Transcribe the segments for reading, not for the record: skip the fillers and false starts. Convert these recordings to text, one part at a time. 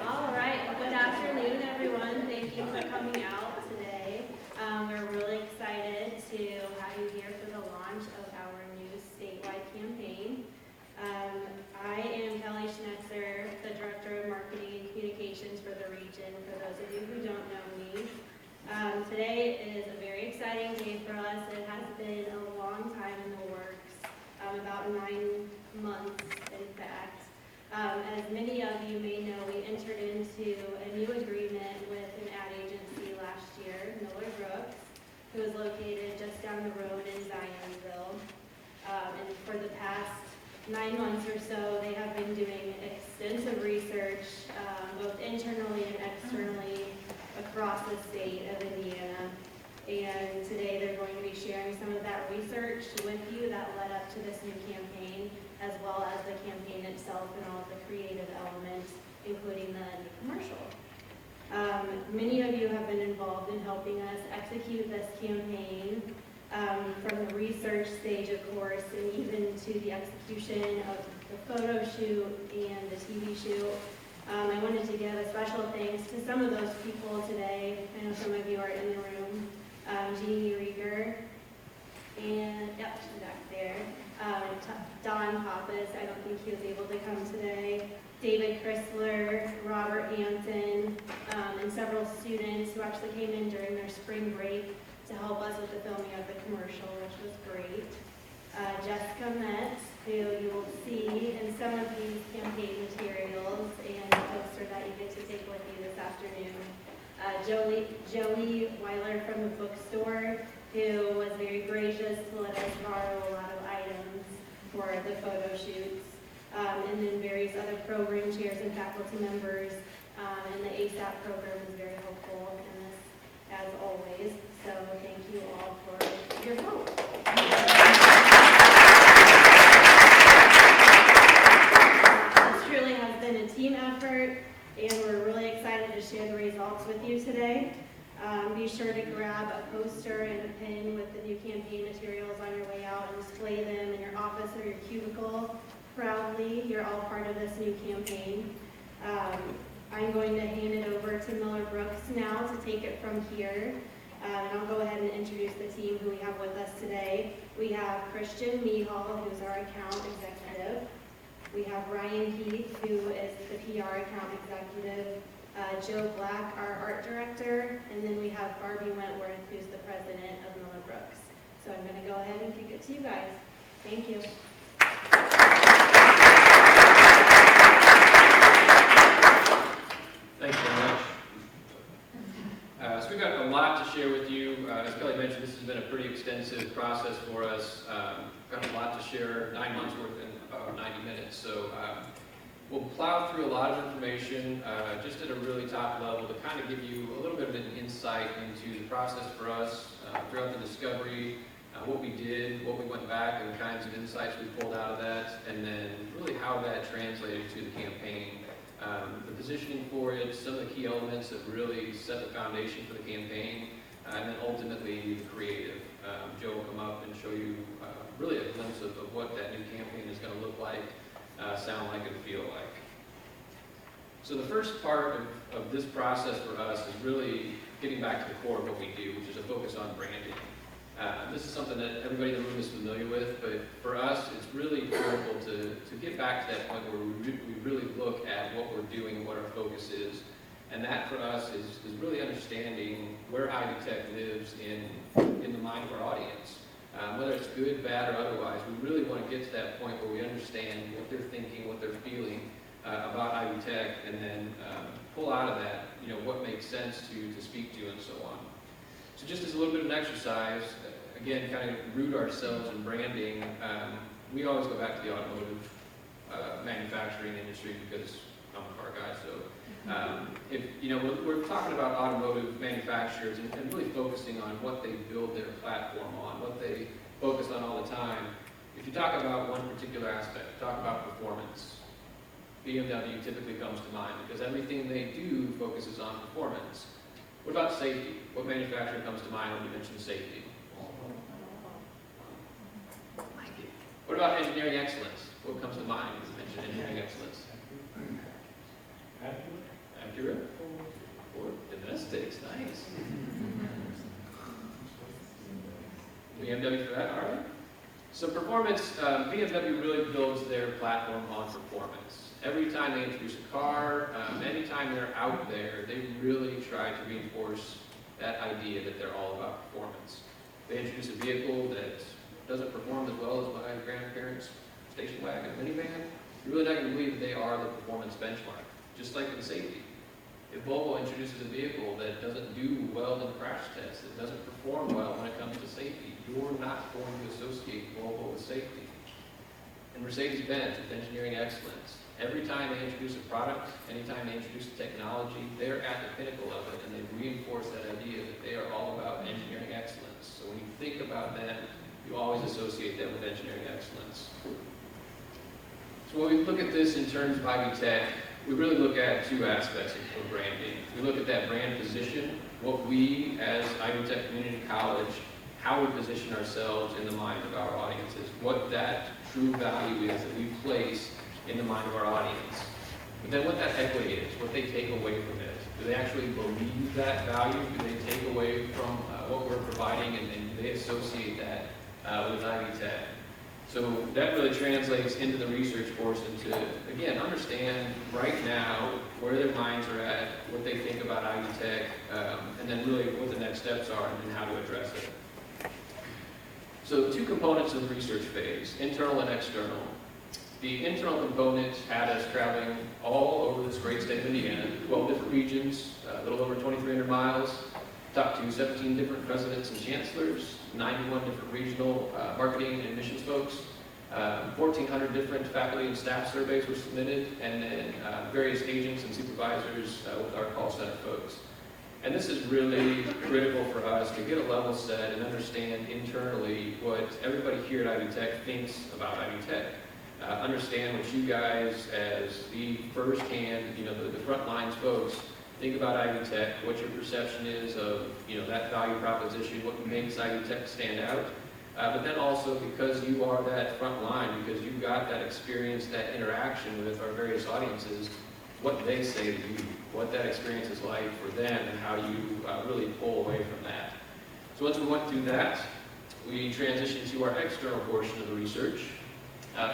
All right, good afternoon, everyone. Thank you for coming out today. We're really excited to have you here for the launch of our new statewide campaign. I am Kelly Schnetzer, the Director of Marketing and Communications for the region, for those of you who don't know me. Today is a very exciting day for us. It has been a long time in the works, about 9 months in fact. As many of you may know, we entered into a new agreement with an ad agency last year, Miller Brooks, who is located just down the road in Zionsville. And for the past 9 months or so, they have been doing extensive research, both internally and externally, across the state of Indiana. And today they're going to be sharing some of that research with you that led up to this new campaign, as well as the campaign itself and all of the creative elements, including the new commercial. Many of you have been involved in helping us execute this campaign, from the research stage, of course, and even to the execution of the photo shoot and the TV shoot. I wanted to give a special thanks to some of those people today. I know some of you are in the room. Jeannie Rieger, and yep, she's back there. Don Pappas, I don't think he was able to come today. David Chrysler, Robert Hampton, and several students who actually came in during their spring break to help us with the filming of the commercial, which was great. Jessica Metz, who you will see in some of these campaign materials and the poster that you get to take with you this afternoon. Joey Weiler from the bookstore, who was very gracious to let us borrow a lot of items for the photo shoots. And then various other program chairs and faculty members. And the ASAP program was very helpful in this, as always. So thank you all for your help. This truly has been a team effort, and we're really excited to share the results with you today. Be sure to grab a poster and a pen with the new campaign materials on your way out and display them in your office or your cubicle proudly. You're all part of this new campaign. I'm going to hand it over to Miller Brooks now to take it from here. And I'll go ahead and introduce the team who we have with us today. We have Christian Mehal, who's our account executive. We have Ryan Heath, who is the PR account executive. Joe Black, our art director. And then we have Barbie Wentworth, who's the president of Miller Brooks. So I'm going to go ahead and kick it to you guys. Thank you. Thanks very much. So we've got a lot to share with you. As Kelly mentioned, this has been a pretty extensive process for us. Got a lot to share, 9 months worth in about 90 minutes. So we'll plow through a lot of information just at a really top level to kind of give you a little bit of an insight into the process for us throughout the discovery, what we did, what we went back, and the kinds of insights we pulled out of that, and then really how that translated to the campaign. The positioning for it, some of the key elements that really set the foundation for the campaign, and then ultimately the creative. Joe will come up and show you really a glimpse of what that new campaign is going to look like, sound like, and feel like. So the first part of this process for us is really getting back to the core of what we do, which is a focus on branding. This is something that everybody in the room is familiar with, but for us, it's really critical to get back to that point where we really look at what we're doing and what our focus is. And that for us is really understanding where Ivy Tech lives in the mind of our audience. Whether it's good, bad, or otherwise, we really want to get to that point where we understand what they're thinking, what they're feeling about Ivy Tech, and then pull out of that, what makes sense to speak to and so on. So just as a little bit of an exercise, again, kind of root ourselves in branding, we always go back to the automotive manufacturing industry because I'm a car guy, so if we're talking about automotive manufacturers and really focusing on what they build their platform on, what they focus on all the time. If you talk about one particular aspect, talk about performance, BMW typically comes to mind because everything they do focuses on performance. What about safety? What manufacturer comes to mind when you mention safety? What about engineering excellence? What comes to mind when you mention engineering excellence? Acura? Ford? Domestics, nice. BMW for that, all right. So performance, BMW really builds their platform on performance. Every time they introduce a car, anytime they're out there, they really try to reinforce that idea that they're all about performance. They introduce a vehicle that doesn't perform as well as my grandparents' station wagon minivan, you're really not going to believe that they are the performance benchmark. Just like in safety. If Volvo introduces a vehicle that doesn't do well in crash tests, that doesn't perform well when it comes to safety, you're not going to associate Volvo with safety. And Mercedes-Benz with engineering excellence. Every time they introduce a product, anytime they introduce a technology, they're at the pinnacle of it, and they reinforce that idea that they are all about engineering excellence. So when you think about them, you always associate them with engineering excellence. So when we look at this in terms of Ivy Tech, we really look at two aspects of branding. We look at that brand position, what we as Ivy Tech Community College, how we position ourselves in the mind of our audiences, what that true value is that we place in the mind of our audience. But then what that equity is, what they take away from it. Do they actually believe that value? Do they take away from what we're providing and do they associate that with Ivy Tech? So that really translates into the research portion to, again, understand right now where their minds are at, what they think about Ivy Tech, and then really what the next steps are and how to address it. So two components of the research phase, internal and external. The internal component had us traveling all over this great state of Indiana, 12 different regions, a little over 2,300 miles, talked to 17 different presidents and chancellors, 91 different regional marketing and admissions folks, 1,400 different faculty and staff surveys were submitted, and then various agents and supervisors with our call center folks. And this is really critical for us to get a level set and understand internally what everybody here at Ivy Tech thinks about Ivy Tech. Understand what you guys as the first-hand, the front lines folks, think about Ivy Tech, what your perception is of that value proposition, what makes Ivy Tech stand out. But then also because you are that front line, because you've got that experience, that interaction with our various audiences, what they say to you, what that experience is like for them, and how you really pull away from that. So once we went through that, we transitioned to our external portion of the research.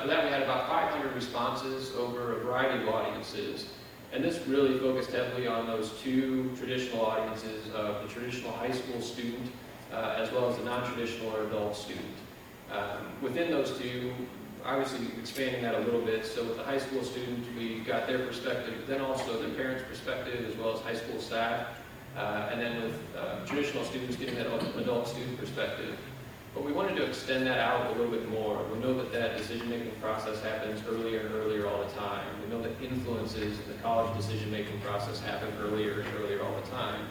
For that, we had about 500 responses over a variety of audiences. And this really focused heavily on those two traditional audiences of the traditional high school student as well as the non-traditional or adult student. Within those two, obviously expanding that a little bit, so with the high school student, we got their perspective, but then also their parents' perspective as well as high school staff, and then with traditional students getting that adult student perspective. But we wanted to extend that out a little bit more. We know that that decision-making process happens earlier and earlier all the time. We know that influences in the college decision-making process happen earlier and earlier all the time.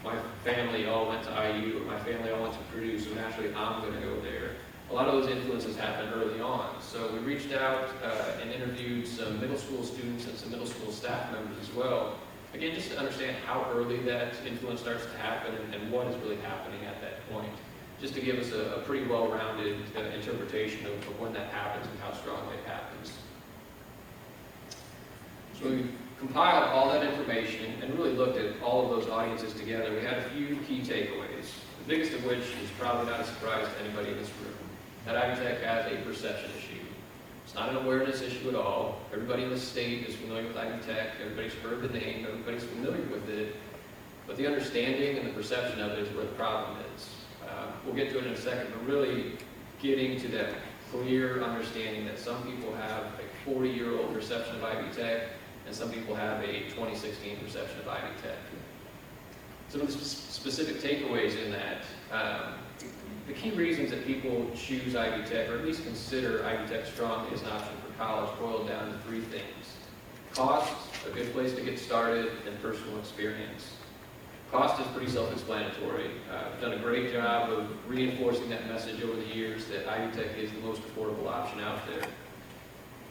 My family all went to IU, or my family all went to Purdue, so naturally I'm going to go there. A lot of those influences happen early on. So we reached out and interviewed some middle school students and some middle school staff members as well. Again, just to understand how early that influence starts to happen and what is really happening at that point. Just to give us a pretty well-rounded interpretation of when that happens and how strongly it happens. So we compiled all that information and really looked at all of those audiences together. We had a few key takeaways. The biggest of which is probably not a surprise to anybody in this room, that Ivy Tech has a perception issue. It's not an awareness issue at all. Everybody in the state is familiar with Ivy Tech. Everybody's heard the name. Everybody's familiar with it. But the understanding and the perception of it is where the problem is. We'll get to it in a second, but really getting to that clear understanding that some people have a 40-year-old perception of Ivy Tech and some people have a 2016 perception of Ivy Tech. Some of the specific takeaways in that, the key reasons that people choose Ivy Tech, or at least consider Ivy Tech strongly as an option for college, boil down to three things. Cost, a good place to get started, and personal experience. Cost is pretty self-explanatory. I've done a great job of reinforcing that message over the years that Ivy Tech is the most affordable option out there.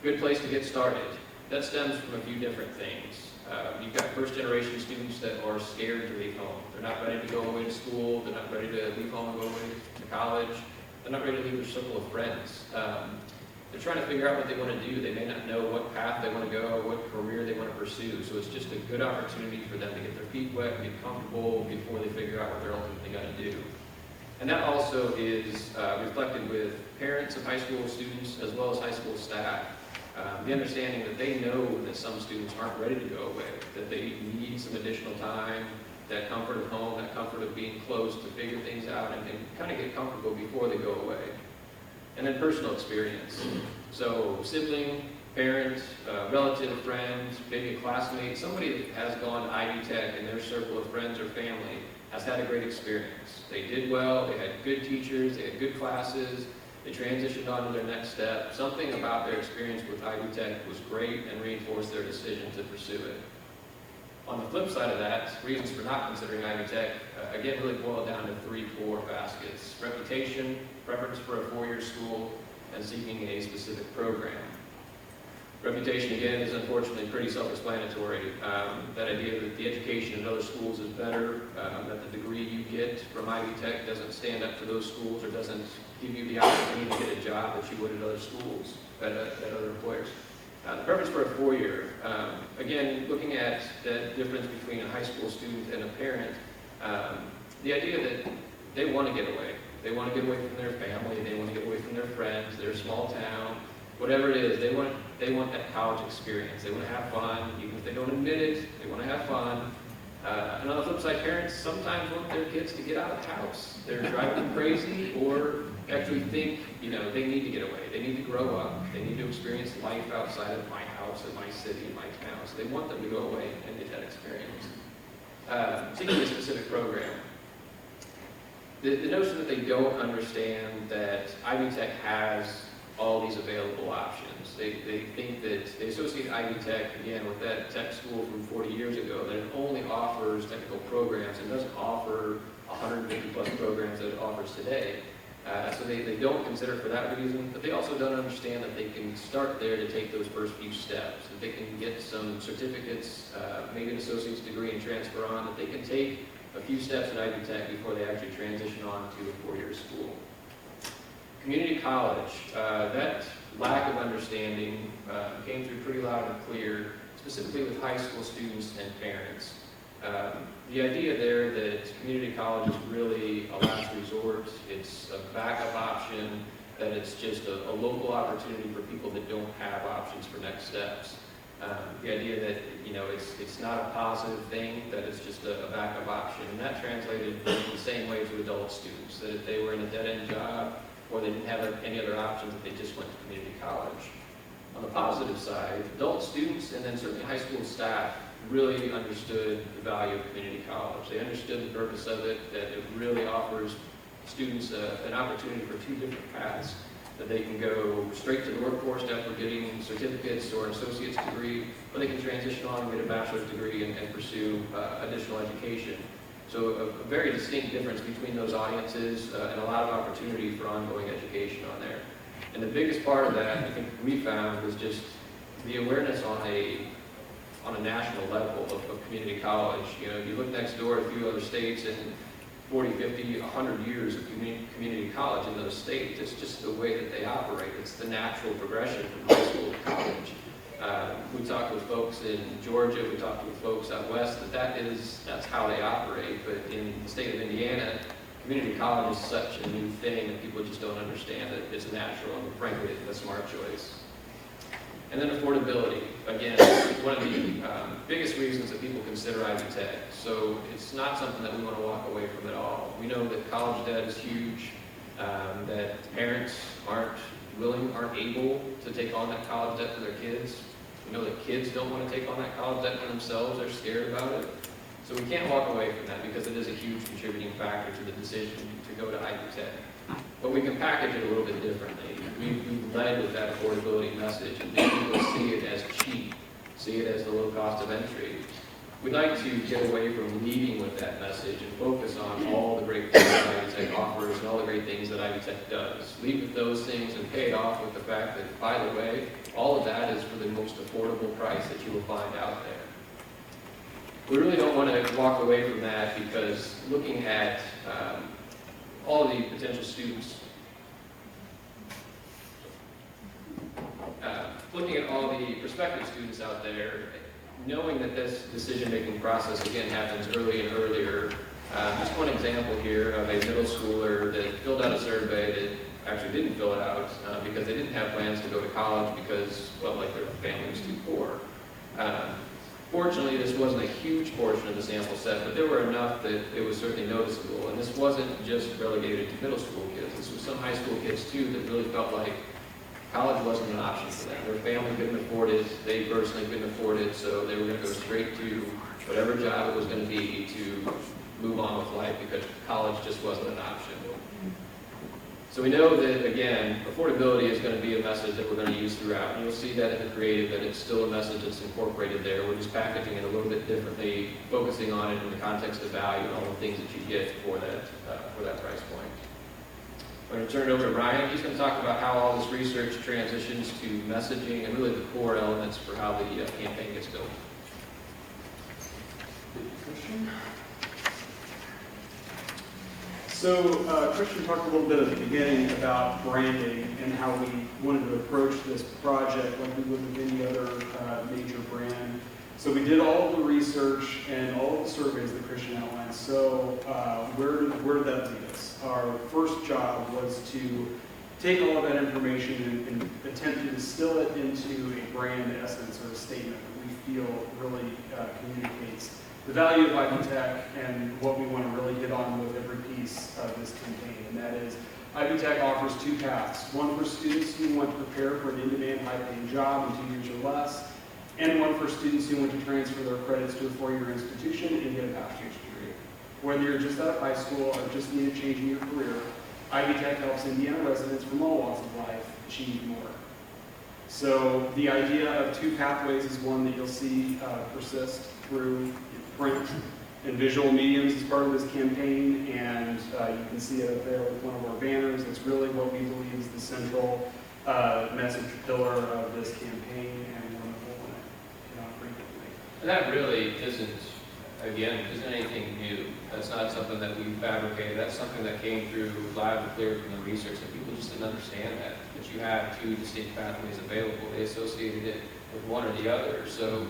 Good place to get started. That stems from a few different things. You've got first-generation students that are scared to leave home. They're not ready to go away to school. They're not ready to leave home and go away to college. They're not ready to leave their circle of friends. They're trying to figure out what they want to do. They may not know what path they want to go or what career they want to pursue. So it's just a good opportunity for them to get their feet wet and get comfortable before they figure out what they're ultimately going to do. And that also is reflected with parents of high school students as well as high school staff. The understanding that they know that some students aren't ready to go away, that they need some additional time, that comfort of home, that comfort of being close to figure things out and kind of get comfortable before they go away. And then personal experience. So sibling, parent, relative, friend, maybe a classmate, somebody that has gone to Ivy Tech and their circle of friends or family has had a great experience. They did well, they had good teachers, they had good classes, they transitioned on to their next step. Something about their experience with Ivy Tech was great and reinforced their decision to pursue it. On the flip side of that, reasons for not considering Ivy Tech, again, really boil down to three core baskets. Reputation, preference for a four-year school, and seeking a specific program. Reputation, again, is unfortunately pretty self-explanatory. That idea that the education in other schools is better, that the degree you get from Ivy Tech doesn't stand up to those schools or doesn't give you the opportunity to get a job that you would at other schools, at other employers. The preference for a four-year, again, looking at the difference between a high school student and a parent, the idea that they want to get away. They want to get away from their family, they want to get away from their friends, their small town, whatever it is, they want that college experience. They want to have fun, even if they don't admit it, they want to have fun. And on the flip side, parents sometimes want their kids to get out of the house. They're driving them crazy or actually think, they need to get away. They need to grow up. They need to experience life outside of my house and my city and my town. So they want them to go away and get that experience. Seeking a specific program. The notion that they don't understand that Ivy Tech has all these available options. They think that they associate Ivy Tech, again, with that tech school from 40 years ago, that it only offers technical programs and doesn't offer 150 plus programs that it offers today. So they don't consider it for that reason, but they also don't understand that they can start there to take those first few steps, that they can get some certificates, maybe an associate's degree and transfer on, that they can take a few steps at Ivy Tech before they actually transition on to a four-year school. Community college, that lack of understanding came through pretty loud and clear, specifically with high school students and parents. The idea there that community college is really a last resort, it's a backup option, that it's just a local opportunity for people that don't have options for next steps. The idea that, it's not a positive thing, that it's just a backup option. And that translated in the same way to adult students, that if they were in a dead-end job or they didn't have any other options, that they just went to community college. On the positive side, adult students and then certainly high school staff really understood the value of community college. They understood the purpose of it, that it really offers students an opportunity for two different paths, that they can go straight to the workforce after getting certificates or an associate's degree, or they can transition on and get a bachelor's degree and pursue additional education. So a very distinct difference between those audiences and a lot of opportunity for ongoing education on there. And the biggest part of that, I think we found, was just the awareness on a national level of community college. If you look next door at a few other states and 40, 50, 100 years of community college in those states, it's just the way that they operate. It's the natural progression from high school to college. We talked with folks in Georgia, we talked with folks out west, that's how they operate. But in the state of Indiana, community college is such a new thing that people just don't understand that it's natural and frankly a smart choice. And then affordability. Again, it's one of the biggest reasons that people consider Ivy Tech. So it's not something that we want to walk away from at all. We know that college debt is huge, that parents aren't able to take on that college debt for their kids. We know that kids don't want to take on that college debt for themselves. They're scared about it. So we can't walk away from that because it is a huge contributing factor to the decision to go to Ivy Tech. But we can package it a little bit differently. We've led with that affordability message and make people see it as cheap, see it as the low cost of entry. We'd like to get away from leading with that message and focus on all the great things that Ivy Tech offers and all the great things that Ivy Tech does. Lead with those things and pay it off with the fact that, by the way, all of that is for the most affordable price that you will find out there. We really don't want to walk away from that because looking at all of the potential students, looking at all the prospective students out there, knowing that this decision-making process, again, happens early and earlier. Just one example here of a middle schooler that filled out a survey that actually didn't fill it out because they didn't have plans to go to college because, well, like their family was too poor. Fortunately, this wasn't a huge portion of the sample set, but there were enough that it was certainly noticeable. And this wasn't just relegated to middle school kids. This was some high school kids, too, that really felt like college wasn't an option for them. Their family couldn't afford it. They personally couldn't afford it, so they were going to go straight to whatever job it was going to be to move on with life because college just wasn't an option. So we know that, again, affordability is going to be a message that we're going to use throughout. And you'll see that in the creative, that it's still a message that's incorporated there. We're just packaging it a little bit differently, focusing on it in the context of value and all the things that you get for that price point. I'm going to turn it over to Ryan. He's going to talk about how all this research transitions to messaging and really the core elements for how the campaign gets built. Christian? So Christian talked a little bit at the beginning about branding and how we wanted to approach this project like we would with any other major brand. So we did all of the research and all of the surveys that Christian outlined. So where did that lead us? Our first job was to take all of that information and attempt to distill it into a brand essence or a statement that we feel really communicates the value of Ivy Tech and what we want to really hit on with every piece of this campaign. And that is, Ivy Tech offers two paths. One for students who want to prepare for an in-demand, high-paying job in 2 years or less, and one for students who want to transfer their credits to a four-year institution and get a bachelor's degree. Whether you're just out of high school or just need a change in your career, Ivy Tech helps Indiana residents from all walks of life achieve more. So the idea of two pathways is one that you'll see persist through print and visual mediums as part of this campaign, and you can see it up there with one of our banners. It's really what we believe is the central message pillar of this campaign, and one that we'll want to hit on frequently. And that really isn't anything new. That's not something that we fabricated. That's something that came through loud and clear from the research, that people just didn't understand that you have two distinct pathways available. They associated it with one or the other. So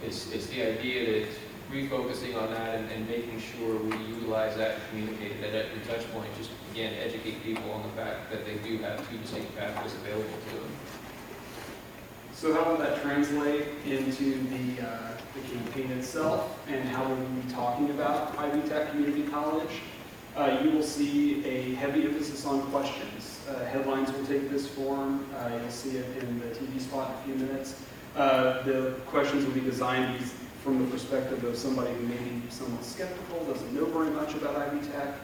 it's the idea that refocusing on that and making sure we utilize that and communicate it at every touch point, just again educate people on the fact that they do have two distinct pathways available to them. So how will that translate into the campaign itself, and how will we be talking about Ivy Tech Community College? You will see a heavy emphasis on questions. Headlines will take this form. You'll see it in the TV spot in a few minutes. The questions will be designed from the perspective of somebody who may be somewhat skeptical, doesn't know very much about Ivy Tech.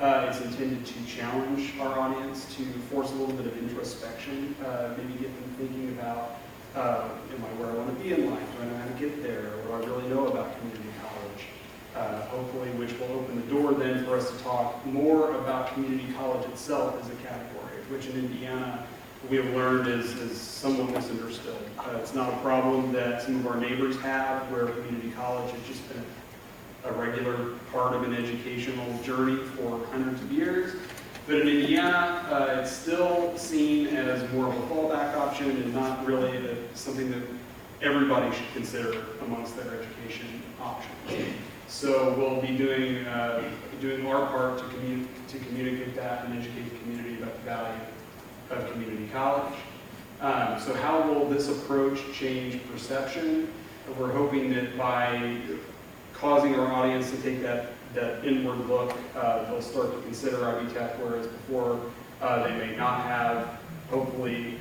It's intended to challenge our audience, to force a little bit of introspection, maybe get them thinking about, am I where I want to be in life? Do I know how to get there? What do I really know about community college? Hopefully, which will open the door then for us to talk more about community college itself as a category, which in Indiana we have learned is somewhat misunderstood. It's not a problem that some of our neighbors have, where community college has just been a regular part of an educational journey for hundreds of years. But in Indiana, it's still seen as more of a fallback option and not really something that everybody should consider amongst their education options. So we'll be doing our part to communicate that and educate the community about the value of community college. So how will this approach change perception? We're hoping that by causing our audience to take that inward look, they'll start to consider Ivy Tech, whereas before they may not have. Hopefully,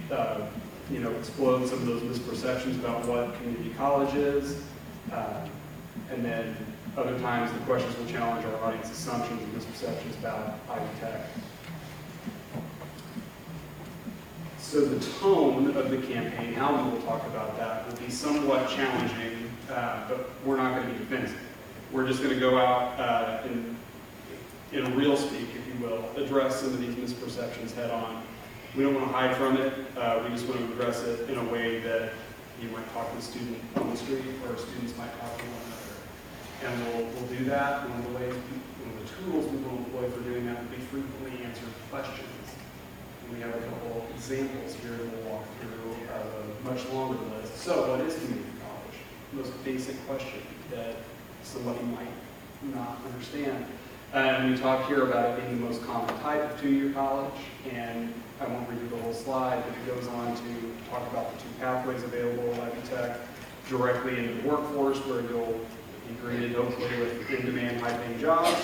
explode some of those misperceptions about what community college is. And then other times the questions will challenge our audience assumptions and misperceptions about Ivy Tech. So the tone of the campaign, how we will talk about that, will be somewhat challenging, but we're not going to be defensive. We're just going to go out in real speak, if you will, address some of these misperceptions head on. We don't want to hide from it. We just want to address it in a way that you might talk to a student on the street, or students might talk to one another. And we'll do that. One of the tools we will employ for doing that will be frequently answered questions. And we have a couple examples here that we'll walk through a much longer list. So, what is community college? The most basic question that somebody might not understand. And we talk here about it being the most common type of two-year college, and I won't read you the whole slide, but it goes on to talk about the two pathways available at Ivy Tech, directly into the workforce, where you'll be greeted hopefully with in-demand, high-paying jobs,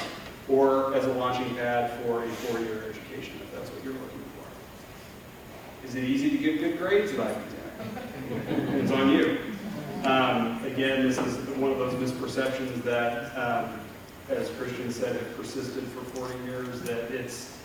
or as a launching pad for a 4-year education, if that's what you're looking for. Is it easy to get good grades at Ivy Tech? It's on you. Again, this is one of those misperceptions that, as Christian said, have persisted for 40 years, that it's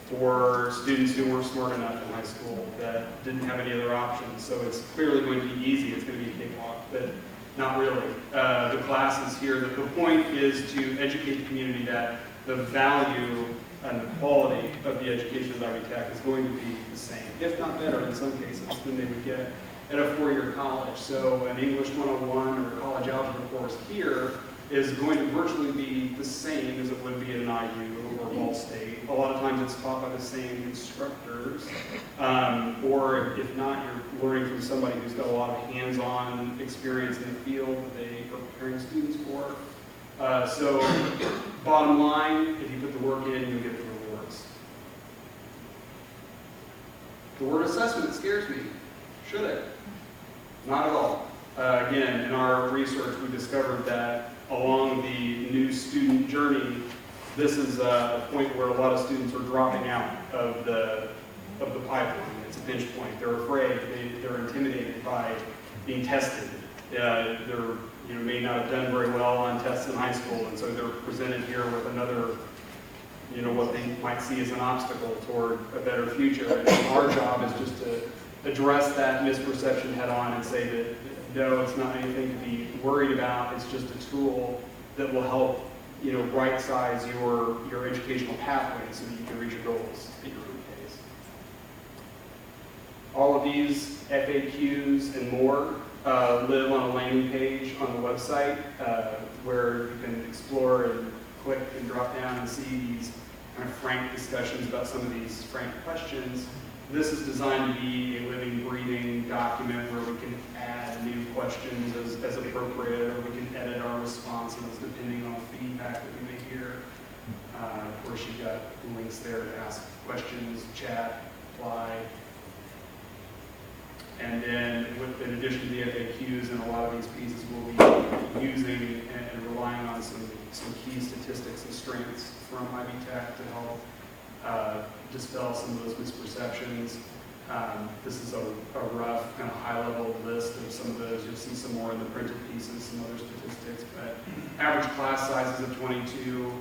for students who weren't smart enough in high school, that didn't have any other options. So it's clearly going to be easy, it's going to be a cakewalk, but not really. The classes here, the point is to educate the community that the value and the quality of the education at Ivy Tech is going to be the same, if not better in some cases, than they would get at a 4-year college. So an English 101 or a college algebra course here is going to virtually be the same as it would be at an IU or Ball State. A lot of times it's taught by the same instructors, or if not, you're learning from somebody who's got a lot of hands-on experience in the field that they are preparing students for. So bottom line, if you put the work in, you'll get the rewards. The word assessment scares me. Should it? Not at all. Again, in our research, we discovered that along the new student journey, this is a point where a lot of students are dropping out of the pipeline. It's a pinch point. They're afraid. They're intimidated by being tested. They're may not have done very well on tests in high school, and so they're presented here with another, what they might see as an obstacle toward a better future. And our job is just to address that misperception head on and say that no, it's not anything to be worried about. It's just a tool that will help, right size your educational pathway so that you can reach your goals at your own pace. All of these FAQs and more live on a landing page on the website where you can explore and click and drop down and see these kind of frank discussions about some of these frank questions. This is designed to be a living, breathing document where we can add new questions as appropriate, or we can edit our responses depending on the feedback that we may hear. Of course, you've got links there to ask questions, chat, apply. And then, in addition to the FAQs and a lot of these pieces, we'll be using and relying on some key statistics and strengths from Ivy Tech to help dispel some of those misperceptions. This is a rough, kind of high-level list of some of those. You'll see some more in the printed pieces, some other statistics. But average class sizes of 22.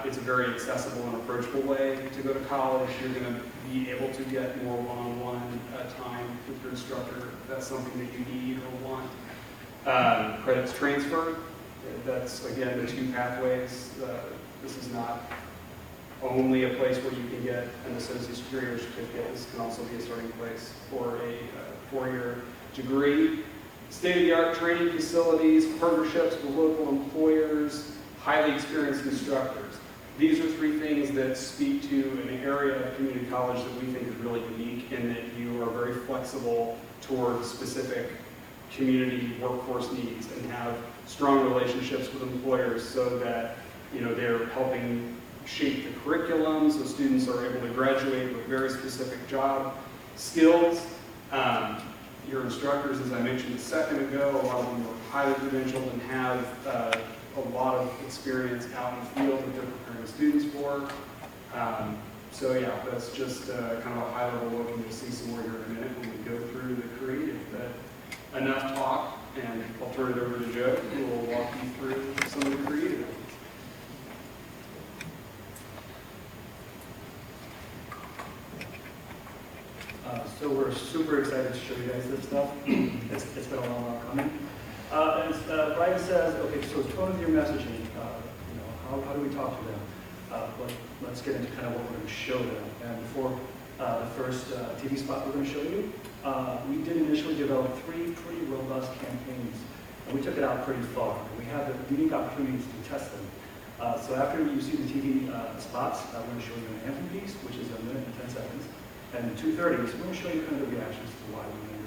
It's a very accessible and approachable way to go to college. You're going to be able to get more one-on-one time with your instructor if that's something that you need or want. Credits transfer. That's, again, the two pathways. This is not only a place where you can get an associate's degree or certificate. This can also be a starting place for a 4-year degree. State-of-the-art training facilities, partnerships with local employers, highly experienced instructors. These are 3 things that speak to an area of community college that we think is really unique, in that you are very flexible toward specific community workforce needs and have strong relationships with employers so that, they're helping shape the curriculum so students are able to graduate with very specific job skills. Your instructors, as I mentioned a second ago, a lot of them are highly credentialed and have a lot of experience out in the field that they're preparing students for. So yeah, that's just kind of a high-level look, and you'll see some more here in a minute when we go through the creative. But enough talk, and I'll turn it over to Joe, who will walk you through some of the creative. So we're super excited to show you guys this stuff. It's been a long while coming. As Brian says, okay, so tone of your messaging, how do we talk to them? Let's get into kind of what we're going to show them. And before the first TV spot we're going to show you, we did initially develop 3 pretty robust campaigns, and we took it out pretty far. We had the unique opportunities to test them. So after you see the TV spots, we're going to show you an anthem piece, which is 1 minute and 10 seconds. And 2:30, so we're going to show you kind of the reactions to why we made it.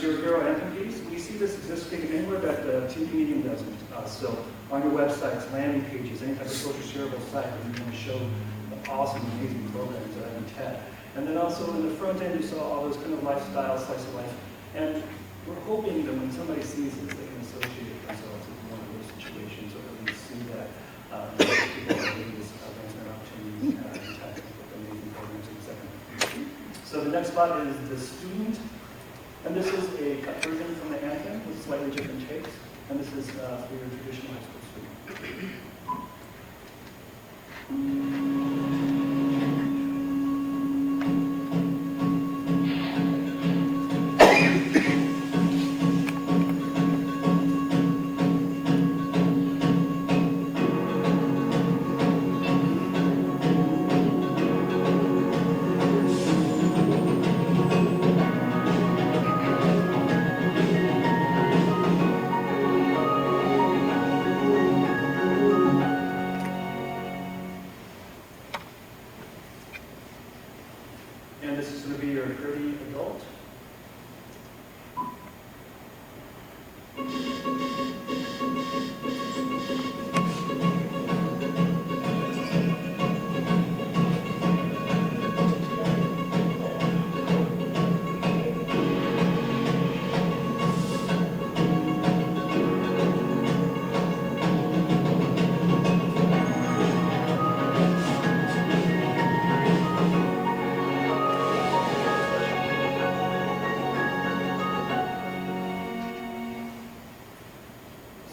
Your hero anthem piece. We see this existing anywhere that the TV medium doesn't. So on your websites, landing pages, any type of social shareable site where you're going to show the awesome, amazing programs that are in TED. And then also in the front end, you saw all those kind of lifestyle, slice of life. And we're hoping that when somebody sees this, they can associate themselves with one of those situations, or at least see that people are getting this advancement opportunities in tech with amazing programs in the second. So the next spot is the student. And this is a cut version from the anthem with slightly different takes. And this is for your traditional high school student. And this is going to be your pretty adult.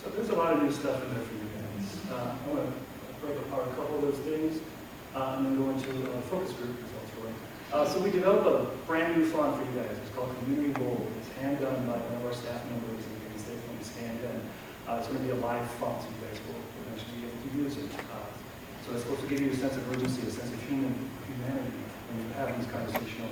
So there's a lot of new stuff in there for you guys. I'm going to break apart a couple of those things and then go into focus group results for it. So we developed a brand new font for you guys. It's called Community Bold. It's hand done by one of our staff members, and you can stay from stand in. It's going to be a live font, so you guys will actually be able to use it. So it's supposed to give you a sense of urgency, a sense of humanity when you have these conversational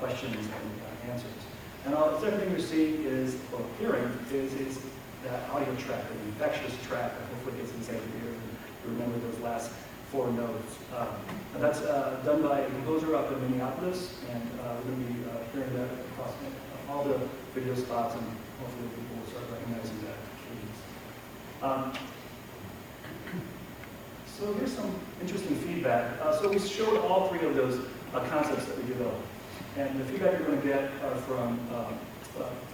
questions and answers. And the second thing you're seeing is, or hearing, is that audio track, the infectious track that hopefully gets inside your ear and you remember those last 4 notes. And that's done by a composer up in Minneapolis, and we're going to be hearing that across all the video spots and hopefully people will start recognizing that. So here's some interesting feedback. So we showed all three of those concepts that we developed. And the feedback you're going to get are from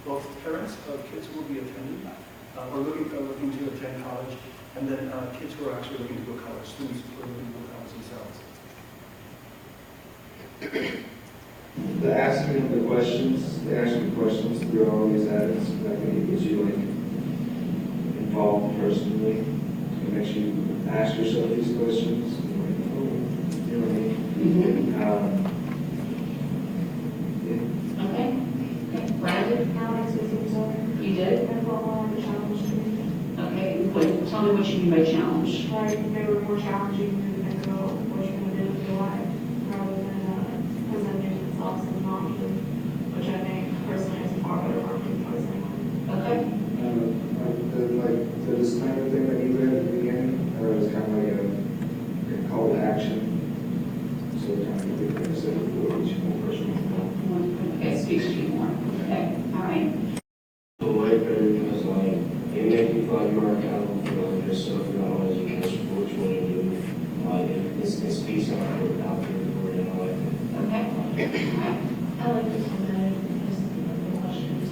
both parents of kids who will be attending or looking to attend college, and then kids who are actually looking to go to college, students who are looking to go to college themselves. The asking of the questions, they ask you questions through all these ads, that really gets you like involved personally. It makes you ask yourself these questions. And you're like, oh, you know what I mean? Yeah. Okay. Brandon, how was it result? You did? That's what one of the challenges. Okay, wait, tell me what you mean by challenge. Like, they were more challenging than think about what you're going to do with your life, rather than presenting themselves as an option, which I think personally is far better marketing for someone. Okay. The disclaimer thing that you read at the beginning, that was kind of like a call to action. So kind of get the set for each person. Okay, speak to you more. Okay, all right. The way better because like it makes you feel like you're accountable for yourself, not always you can support what you do. Like it's peace out there out there for it, and I like it. Okay. All right. I like this one better because the questions.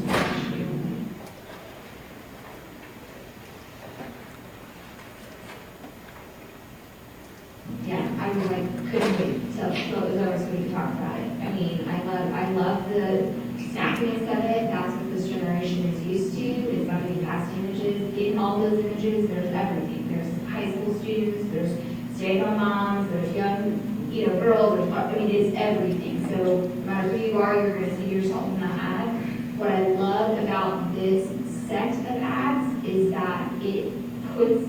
Yeah, I really couldn't wait till it was over so we could talk about it. I mean, I love the snappiness of it. That's what this generation is used to. It's not going to be past images. In all those images, there's everything. There's high school students, there's stay-at-home moms, there's young, girls. I mean, it's everything. So no matter who you are, you're going to see yourself in that ad. What I love about this set of ads is that it puts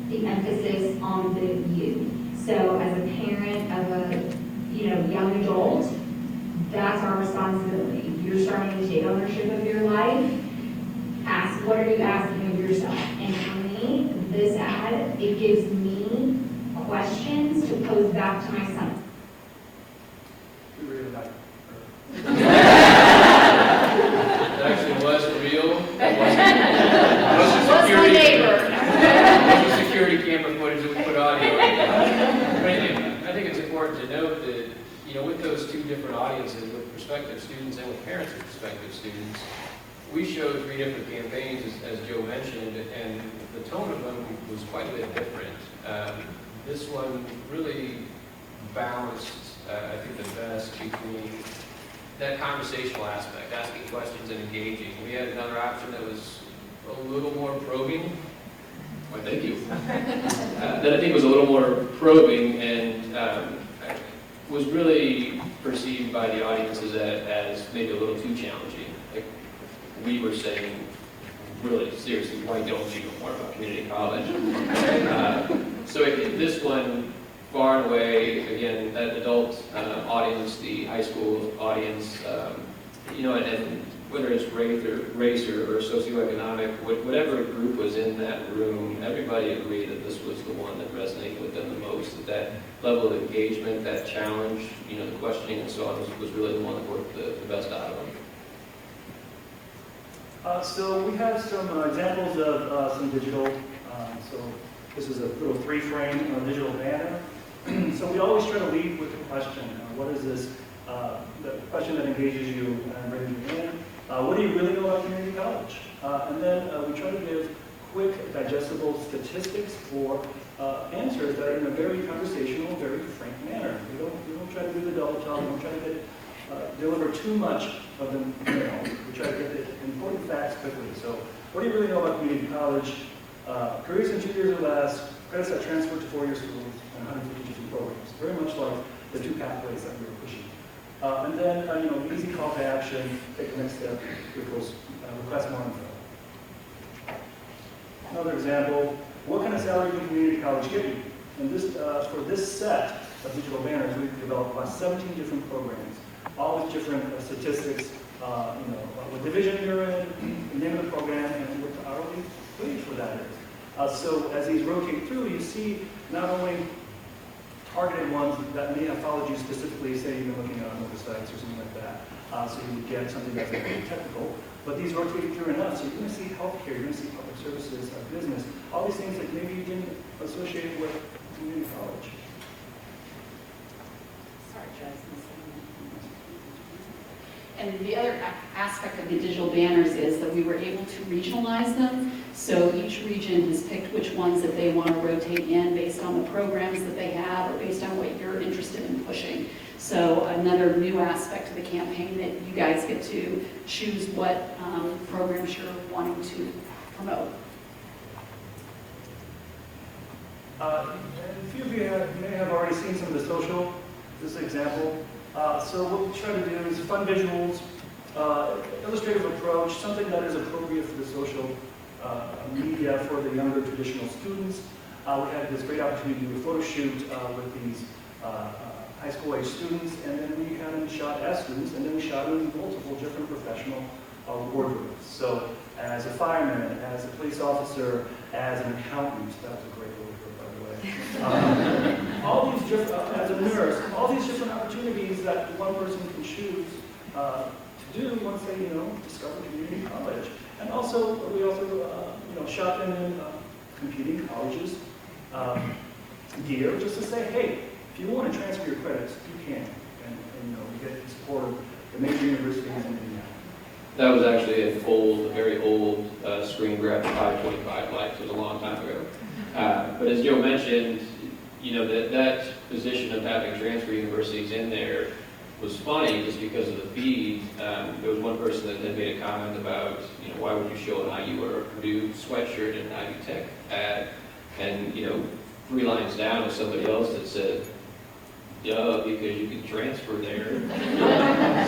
the emphasis on the you. So as a parent of a, young adult, that's our responsibility. You're starting to take ownership of your life. Ask, what are you asking of yourself? And for me, this ad, it gives me questions to pose back to my son. We really like it. That actually was real. That What's my wasn't neighbor? security camera footage that we put audio. But I think it's important to note that, with those two different audiences, with prospective students and with parents of prospective students, we showed 3 different campaigns, as Joe mentioned, and the tone of them was quite a bit different. This one really balanced, I think, the best between that conversational aspect, asking questions and engaging. We had another option that was a little more probing. Why, thank you. That I think was a little more probing and was really perceived by the audiences as maybe a little too challenging. Like we were saying, really seriously, why don't you know more about community college? So this one, far and away, again, that adult audience, the high school audience, and whether it's race or socioeconomic, whatever group was in that room, everybody agreed that this was the one that resonated with them the most. That level of engagement, that challenge, the questioning and so on was really the one that worked the best out of them. So we have some examples of some digital. So this is a little 3-frame digital banner. So we always try to lead with the question, what is this, the question that engages you and brings you in. What do you really know about community college? And then we try to give quick, digestible statistics for answers that are in a very conversational, very frank manner. We don't try to do the double talk. We don't try to deliver too much of the We try to get the important facts quickly. So what do you really know about community college? Careers in 2 years or less, credits that transfer to 4-year schools, and 150 teaching programs. Very much like the 2 pathways that we were pushing. And then, easy call to action, take the next step, equals request more info. Another example, what kind of salary can community college give you? And this, for this set of digital banners, we've developed about 17 different programs, all with different statistics, what division you're in, the name of the program, and what the hourly wage for that is. So as these rotate through, you see not only targeted ones that may have followed you specifically, say you've been looking at other sites or something like that. So you would get something that's very technical. But these rotate through enough, so you're going to see healthcare, you're going to see public services, business, all these things that maybe you didn't associate with community college. Sorry, Travis. And the other aspect of the digital banners is that we were able to regionalize them. So each region has picked which ones that they want to rotate in based on the programs that they have or based on what you're interested in pushing. So another new aspect of the campaign that you guys get to choose what programs you're wanting to promote. A few of you may have already seen some of the social, this example. So what we try to do is fun visuals, illustrative approach, something that is appropriate for the social media for the younger traditional students. We had this great opportunity to do a photo shoot with these high school age students, and then we had them shot as students, and then we shot them in multiple different professional wardrobes. So as a fireman, as a police officer, as an accountant, that's a great wardrobe, by the way. All these different, as a nurse, all these different opportunities that one person can choose to do once they, discover community college. And also, we also, shot them in competing colleges gear, just to say, hey, if you want to transfer your credits, you can, and you get the support of the major universities in Indiana. That was actually a very old screen grab 525 life. It was a long time ago. But as Joe mentioned, that position of having transfer universities in there was funny just because of the feed. There was one person that had made a comment about, why would you show an IU or a Purdue sweatshirt in an Ivy Tech ad? And, 3 lines down was somebody else that said, duh, because you can transfer there.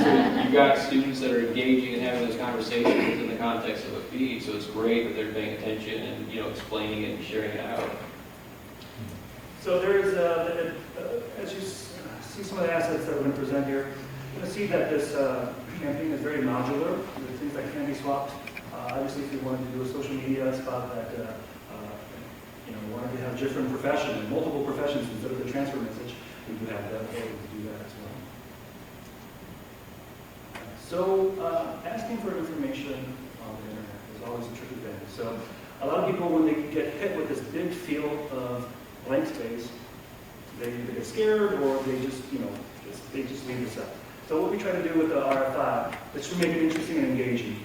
So you've got students that are engaging and having those conversations in the context of a feed, so it's great that they're paying attention and, explaining it and sharing it out. So there's, as you see some of the assets that we're going to present here, you're going to see that this campaign is very modular. There are things that can be swapped. Obviously, if you wanted to do a social media spot that, wanted to have different professions, multiple professions instead of the transfer message, we do have the ability to do that as well. So asking for information on the internet is always a tricky thing. So a lot of people, when they get hit with this big field of blank space, they either get scared or they just, they just leave this up. So what we try to do with the RFI is to make it interesting and engaging.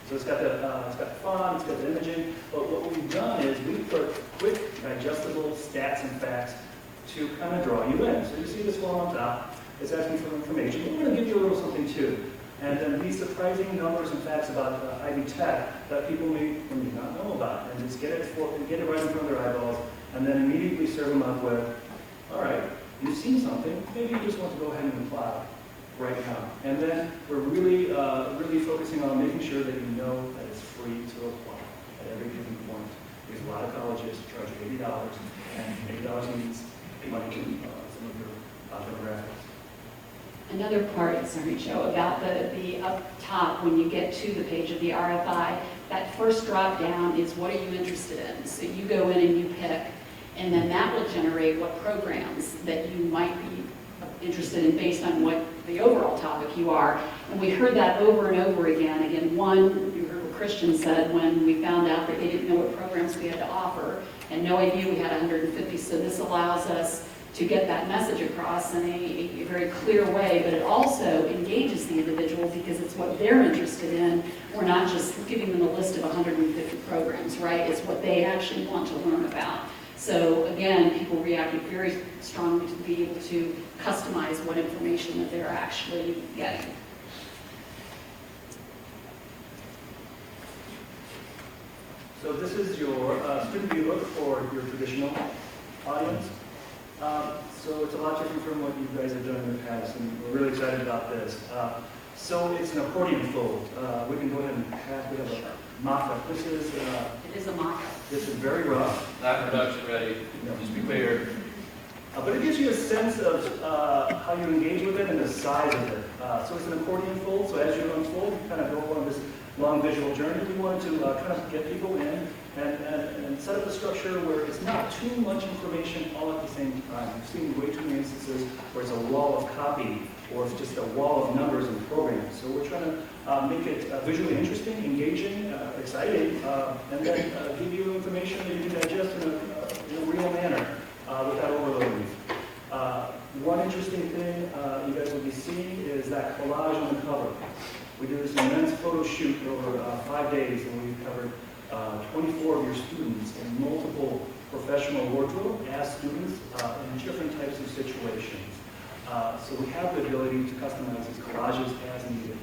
So it's got the font, it's got the imaging, but what we've done is we put quick, digestible stats and facts to kind of draw you in. So you see this one on top, it's asking for information. We're going to give you a little something too. And then these surprising numbers and facts about Ivy Tech that people may not know about, and just get it right in front of their eyeballs, and then immediately serve them up with, all right, you've seen something, maybe you just want to go ahead and apply right now. And then we're really focusing on making sure that you know that it's free to apply at every given point. Because a lot of colleges charge you $80, and $80 means money to some of your demographics. Another part, sorry Joe, about the up top when you get to the page of the RFI, that first drop down is what are you interested in? So you go in and you pick, and then that will generate what programs that you might be interested in based on what the overall topic you are. And we heard that over and over again. Again, one, you heard what Christian said when we found out that they didn't know what programs we had to offer, and no idea we had 150. So this allows us to get that message across in a very clear way, but it also engages the individual because it's what they're interested in. We're not just giving them a list of 150 programs, right? It's what they actually want to learn about. So again, people reacted very strongly to be able to customize what information that they're actually getting. So this is your student viewer for your traditional audience. So it's a lot different from what you guys have done in the past, and we're really excited about this. So it's an accordion fold. We can go ahead and we have a mock-up. This is It is a mock-up. This is very rough. Not production ready, just be clear. But it gives you a sense of how you engage with it and the size of it. So it's an accordion fold, so as you unfold, you kind of go on this long visual journey. We wanted to kind of get people in and set up a structure where it's not too much information all at the same time. I've seen way too many instances where it's a wall of copy or it's just a wall of numbers and programs. So we're trying to make it visually interesting, engaging, exciting, and then give you information that you can digest in a real manner without overloading. One interesting thing you guys will be seeing is that collage on the cover. We did this immense photo shoot over 5 days, and we covered 24 of your students in multiple professional wardrobe as students in different types of situations. So we have the ability to customize these collages as needed.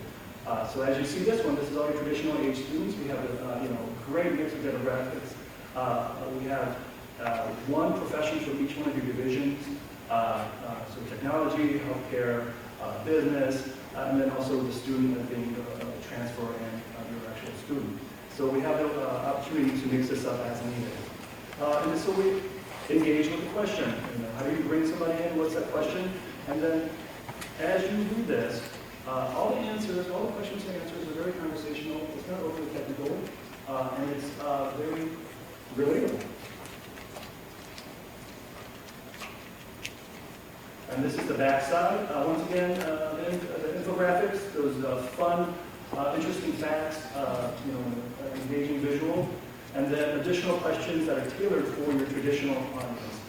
So as you see this one, this is all your traditional age students. We have a great mix of demographics. We have one profession from each one of your divisions. So technology, healthcare, business, and then also the student as being a transfer and your actual student. So we have the opportunity to mix this up as needed. And so we engage with the question. How do you bring somebody in? What's that question? And then as you do this, all the answers, all the questions and answers are very conversational. It's not overly technical, and it's very relatable. And this is the back side. Once again, the infographics, those fun, interesting facts, engaging visual, and then additional questions that are tailored for your traditional audience.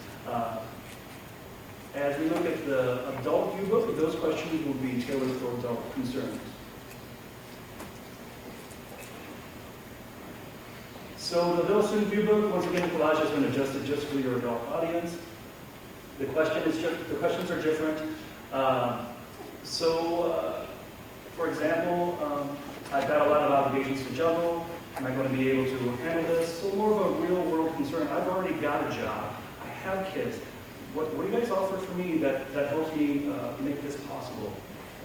As we look at the adult view book, those questions will be tailored for adult concerns. So the adult student view book, once again, the collage has been adjusted just for your adult audience. The questions are different. For example, I've got a lot of obligations to juggle. Am I going to be able to handle this? So more of a real world concern. I've already got a job. I have kids. What do you guys offer for me that helps me make this possible?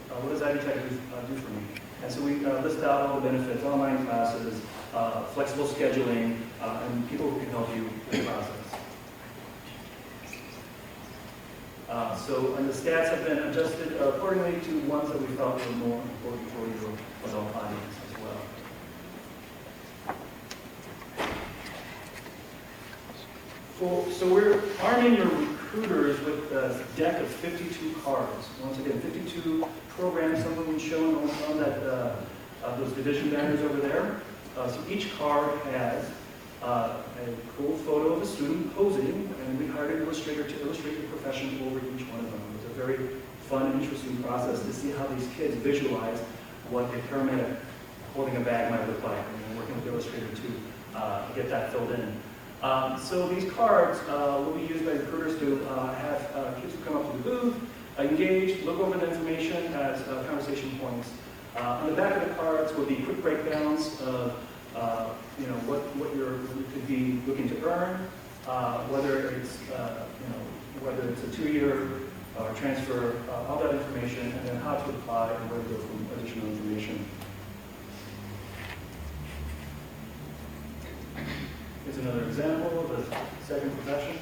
What does IDTech do for me? And so we list out all the benefits, online classes, flexible scheduling, and people who can help you in the process. And the stats have been adjusted accordingly to ones that we felt were more important for your adult audience as well. So we're arming your recruiters with a deck of 52 cards. Once again, 52 programs, some of them shown on that those division banners over there. So each card has a cool photo of a student posing, and we hired an illustrator to illustrate the profession over each one of them. It was a very fun and interesting process to see how these kids visualize what a paramedic holding a bag might look like, and working with the illustrator to get that filled in. So these cards will be used by recruiters to have kids who come up to the booth, engage, look over the information as conversation points. On the back of the cards will be quick breakdowns of what you could be looking to earn, whether it's a 2-year transfer, all that information, and then how to apply and where to go for additional information. Here's another example of the second profession.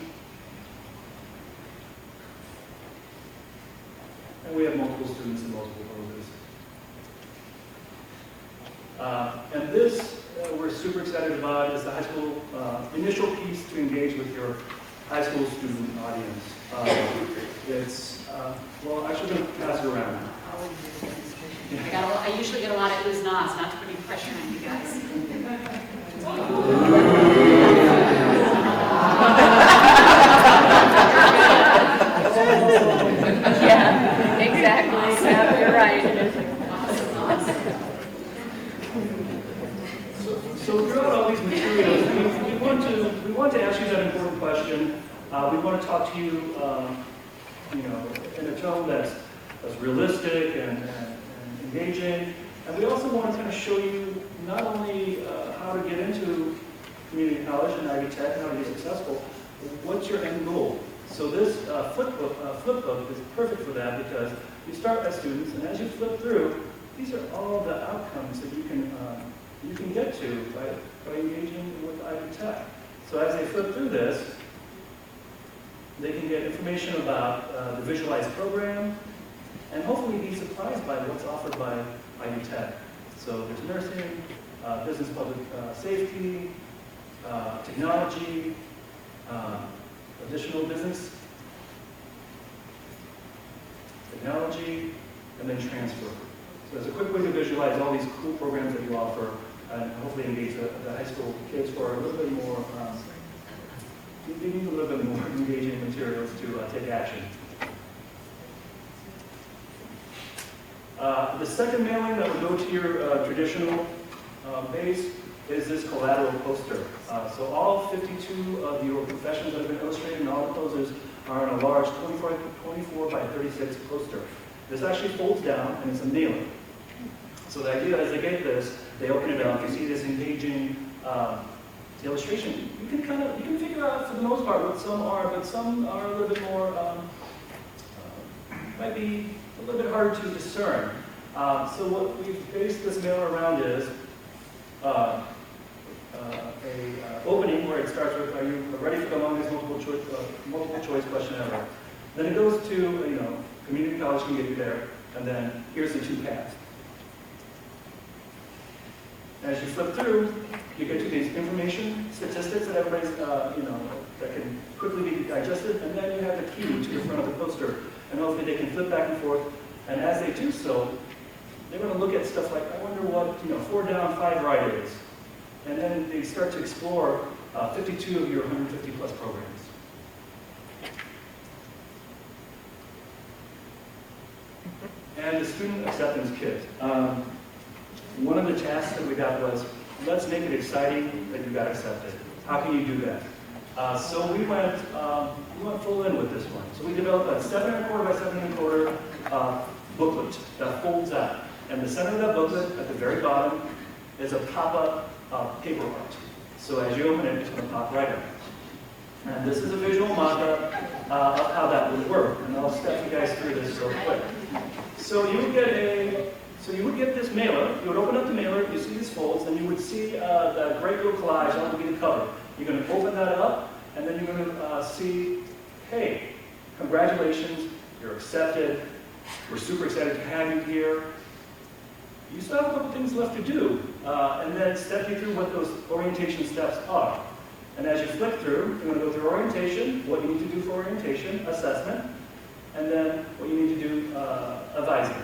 And we have multiple students in multiple poses. And this we're super excited about is the high school initial piece to engage with your high school student audience. Well, actually, I'm going to pass it around. I usually get a lot of oohs, nods, not to put any pressure on you guys. Yeah, exactly. So you're right. So throughout all these materials, we want to ask you that important question. We want to talk to you, in a tone that's realistic and engaging. And we also want to kind of show you not only how to get into community college and Ivy Tech, how to be successful, what's your end goal? So this flip book is perfect for that because you start as students, and as you flip through, these are all the outcomes that you can get to by engaging with Ivy Tech. So as they flip through this, they can get information about the visualized program, and hopefully be surprised by what's offered by Ivy Tech. So there's nursing, business public safety, technology, additional business, technology, and then transfer. So it's a quick way to visualize all these cool programs that you offer and hopefully engage the high school kids for a little bit more, they need a little bit more engaging materials to take action. The second mailing that would go to your traditional base is this collateral poster. So all 52 of your professions that have been illustrated and all the posters are in a large 24 by 36 poster. This actually folds down and it's a mailer. So the idea is they get this, they open it up, you see this engaging illustration. You can figure out for the most part what some are, but some are a little bit more, might be a little bit harder to discern. So what we've based this mailer around is a opening where it starts with, are you ready for the longest multiple choice question ever? Then it goes to, community college can get you there, and then here's the two paths. As you flip through, you get to these information, statistics that everybody's, that can quickly be digested, and then you have the key to the front of the poster. And hopefully they can flip back and forth, and as they do so, they're going to look at stuff like, I wonder what, 4 down, 5 right is. And then they start to explore 52 of your 150 plus programs. And the student acceptance kit. One of the tasks that we got was, let's make it exciting that you got accepted. How can you do that? So we went full in with this one. So we developed a 7¼ by 7¼ booklet that folds out. And the center of that booklet, at the very bottom, is a pop-up paper art. So as you open it, it's going to pop right up. And this is a visual mock-up of how that would work. And I'll step you guys through this real quick. So you would get this mailer. You would open up the mailer, you see these folds, and you would see the great little collage on the cover. You're going to open that up, and then you're going to see, hey, congratulations, you're accepted. We're super excited to have you here. You still have a couple things left to do, and then step you through what those orientation steps are. And as you flick through, you're going to go through orientation, what you need to do for orientation, assessment, and then what you need to do advising.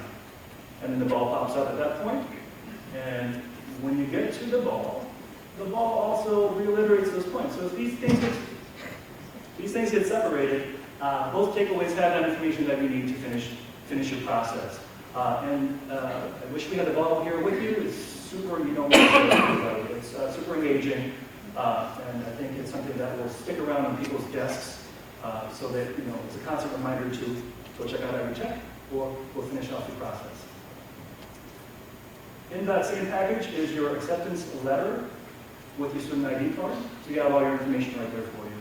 And then the ball pops up at that point. And when you get to the ball also reiterates those points. So if these things get separated, both takeaways have that information that you need to finish your process. I wish we had the ball here with you. It's super, it's super engaging, and I think it's something that will stick around on people's desks, so that it's a constant reminder to go check out EveryTech, or we'll finish off the process. In that same package is your acceptance letter with your student ID card. So you have all your information right there for you.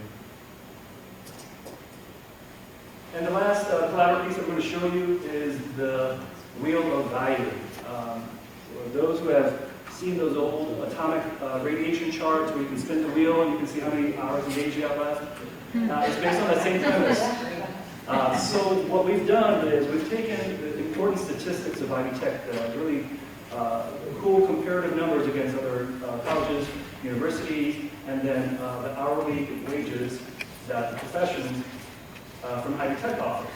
And the last collateral piece I'm going to show you is the wheel of value. For those who have seen those old atomic radiation charts where you can spin the wheel and you can see how many hours of days you have left, it's based on that same premise. So what we've done is we've taken the important statistics of Ivy Tech, the really cool comparative numbers against other colleges, universities, and then the hourly wages that the professions from Ivy Tech offer.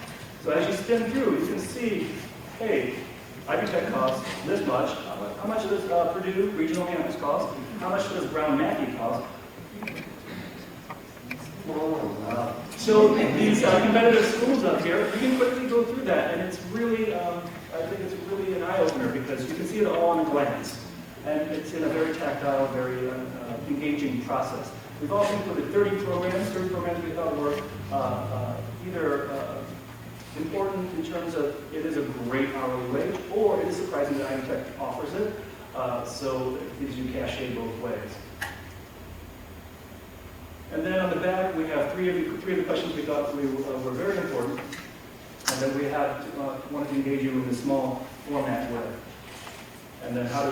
So as you spin through, you can see, hey, Ivy Tech costs this much. How much does Purdue Regional Campus cost? How much does Brown Mackey cost? So these competitive schools up here, you can quickly go through that, and it's really, I think it's really an eye-opener because you can see it all in a glance. And it's in a very tactile, very engaging process. We've also included 30 programs we thought were either important in terms of it is a great hourly wage, or it is surprising that Ivy Tech offers it, so it gives you cachet both ways. And then on the back, we have three of the questions we thought were very important, and then we wanted to engage you in the small format with. And then how to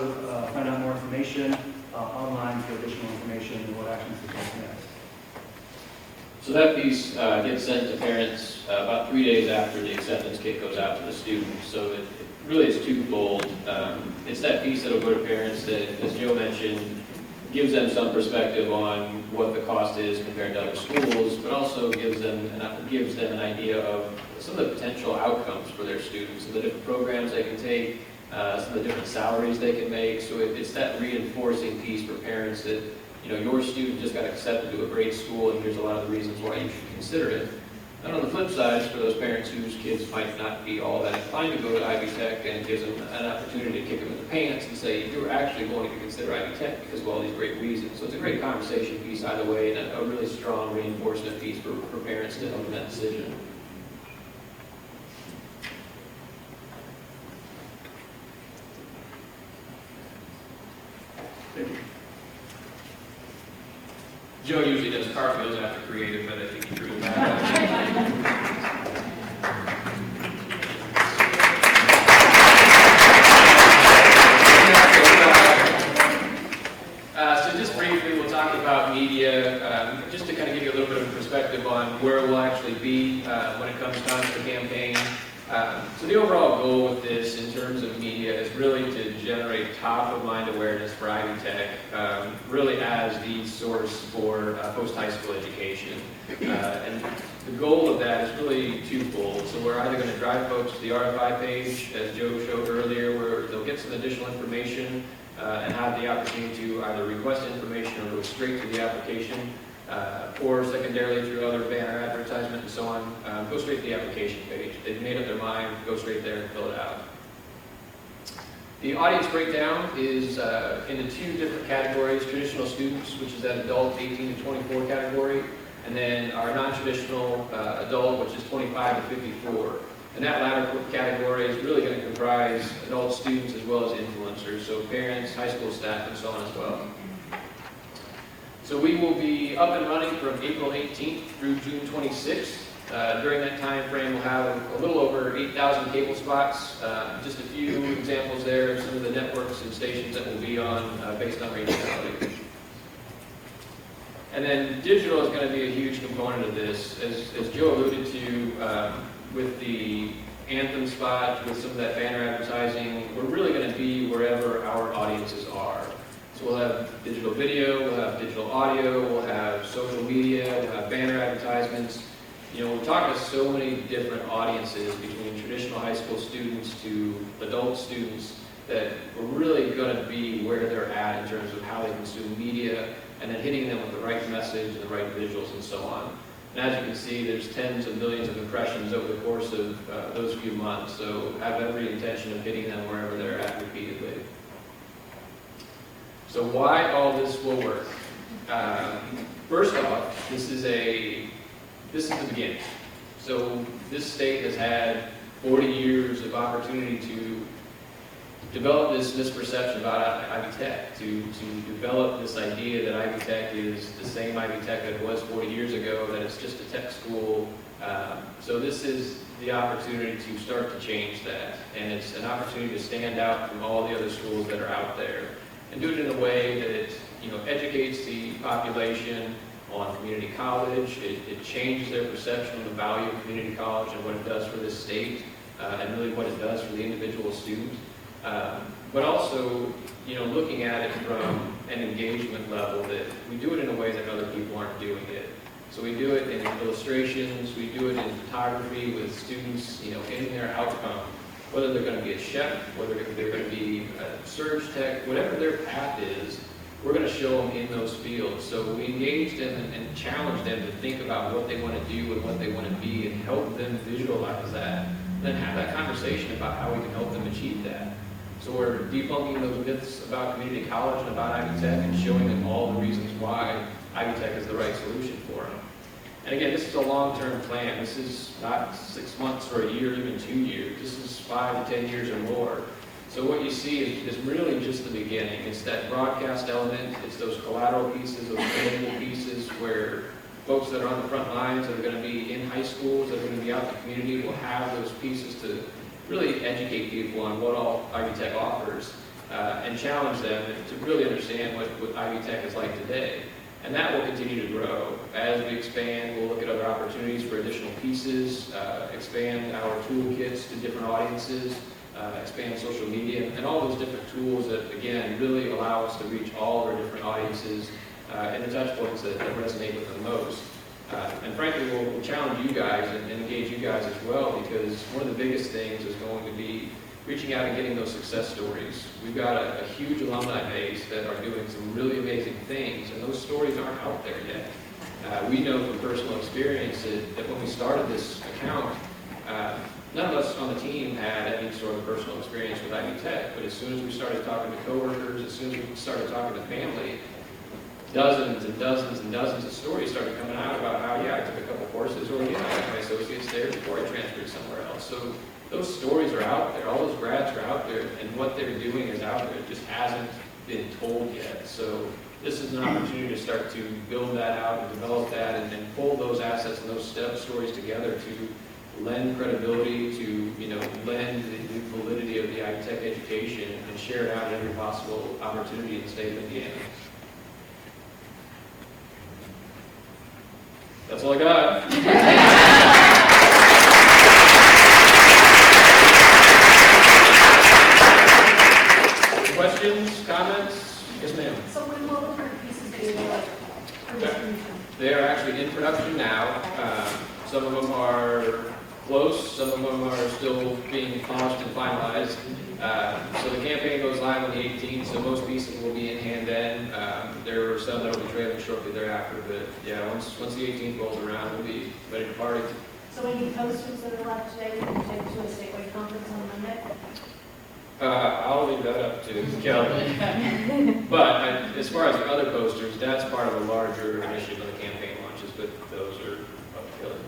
find out more information online for additional information and what actions to take next. So that piece gets sent to parents about 3 days after the acceptance kit goes out to the student. So it really is twofold. It's that piece that will go to parents that, as Joe mentioned, gives them some perspective on what the cost is compared to other schools, but also gives them an idea of some of the potential outcomes for their students, so the different programs they can take, some of the different salaries they can make. So it's that reinforcing piece for parents that, you know, your student just got accepted to a great school, and here's a lot of the reasons why you should consider it. And on the flip side, for those parents whose kids might not be all that inclined to go to Ivy Tech, and gives them an opportunity to kick them in the pants and say, you're actually going to consider Ivy Tech because of all these great reasons. So it's a great conversation piece either way, and a really strong reinforcement piece for parents to help in that decision. Thank you. Joe usually does cartwheels after creative, but I think he threw it back. So just briefly, we'll talk about media, just to kind of give you a little bit of perspective on where we'll actually be when it comes time to the campaign. So the overall goal with this in terms of media is really to generate top-of-mind awareness for Ivy Tech, really as the source for post-high school education. And the goal of that is really twofold. So we're either going to drive folks to the RFI page, as Joe showed earlier, where they'll get some additional information and have the opportunity to either request information or go straight to the application, or secondarily through other banner advertisement and so on, go straight to the application page. They've made up their mind, go straight there and fill it out. The audience breakdown is into two different categories: traditional students, which is that adult 18 to 24 category, and then our non-traditional adult, which is 25 to 54. And that latter category is really going to comprise adult students as well as influencers, so parents, high school staff, and so on as well. So we will be up and running from April 18th through June 26th. During that time frame, we'll have a little over 8,000 cable spots. Just a few examples there of some of the networks and stations that we'll be on based on regionality. And then digital is going to be a huge component of this. As Joe alluded to, with the Anthem spot, with some of that banner advertising, we're really going to be wherever our audiences are. So we'll have digital video, we'll have digital audio, we'll have social media, we'll have banner advertisements. You know, we're talking to so many different audiences, between traditional high school students to adult students, that we're really going to be where they're at in terms of how they consume media, and then hitting them with the right message and the right visuals and so on. And as you can see, there's tens of millions of impressions over the course of those few months, so have every intention of hitting them wherever they're at repeatedly. So why all this will work? First off, this is the beginning. So this state has had 40 years of opportunity to develop this misperception about Ivy Tech, to develop this idea that Ivy Tech is the same Ivy Tech that it was 40 years ago, that it's just a tech school. So this is the opportunity to start to change that, and it's an opportunity to stand out from all the other schools that are out there, and do it in a way that it, you know, educates the population on community college. It changes their perception of the value of community college and what it does for this state, and really what it does for the individual student. But also, you know, looking at it from an engagement level, that we do it in a way that other people aren't doing it. So we do it in illustrations, we do it in photography with students, you know, in their outcome. Whether they're going to be a chef, whether they're going to be a surge tech, whatever their path is, we're going to show them in those fields. So we engage them and challenge them to think about what they want to do and what they want to be, and help them visualize that. And then have that conversation about how we can help them achieve that. So we're debunking those myths about community college and about Ivy Tech, and showing them all the reasons why Ivy Tech is the right solution for them. And again, this is a long-term plan. This is not 6 months or a year, even 2 years. This is 5 to 10 years or more. So what you see is really just the beginning. It's that broadcast element. It's those collateral pieces, those tangible pieces, where folks that are on the front lines, that are going to be in high schools, that are going to be out in the community, will have those pieces to really educate people on what all Ivy Tech offers, and challenge them to really understand what Ivy Tech is like today. And that will continue to grow. As we expand, we'll look at other opportunities for additional pieces, expand our toolkits to different audiences, expand social media, and all those different tools that, again, really allow us to reach all of our different audiences and the touch points that resonate with them most. And frankly, we'll challenge you guys and engage you guys as well, because one of the biggest things is going to be reaching out and getting those success stories. We've got a huge alumni base that are doing some really amazing things, and those stories aren't out there yet. We know from personal experience that when we started this account, none of us on the team had any sort of personal experience with Ivy Tech, but as soon as we started talking to coworkers, as soon as we started talking to family, dozens and dozens and dozens of stories started coming out about how, yeah, I took a couple courses, or yeah, I got my associates there before I transferred somewhere else. So those stories are out there, all those grads are out there, and what they're doing is out there. It just hasn't been told yet. So this is an opportunity to start to build that out and develop that and pull those assets and those stories together to lend credibility, to lend the validity of the Ivy Tech education and share it out at every possible opportunity in the state of Indiana. That's all I got. Questions, comments? Yes, ma'am. So when will the current pieces be delivered? They are actually in production now. Some of them are close, some of them are still being polished and finalized. So the campaign goes live on the 18th, so most pieces will be in hand then. There are some that will be trailing shortly thereafter, but yeah, once the 18th rolls around, we'll be ready to party. So any posters that are left today, we can take to a statewide conference on Monday? I'll leave that up to Kelly. But as far as the other posters, that's part of a larger initiative of the campaign launches, but those are up to Kelly.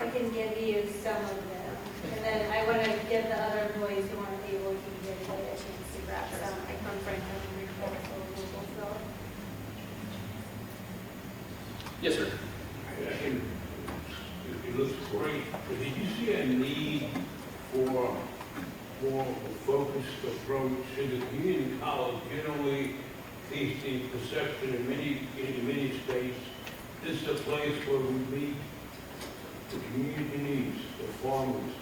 I can give you some of them, and then I want to give the other employees who aren't able to give a chance to grab some. I come from so. Yes, sir. It looks great, but did you see a need for more focused approach in the community college? Generally, the perception in many states, this is a place where we meet the community needs, the farmers,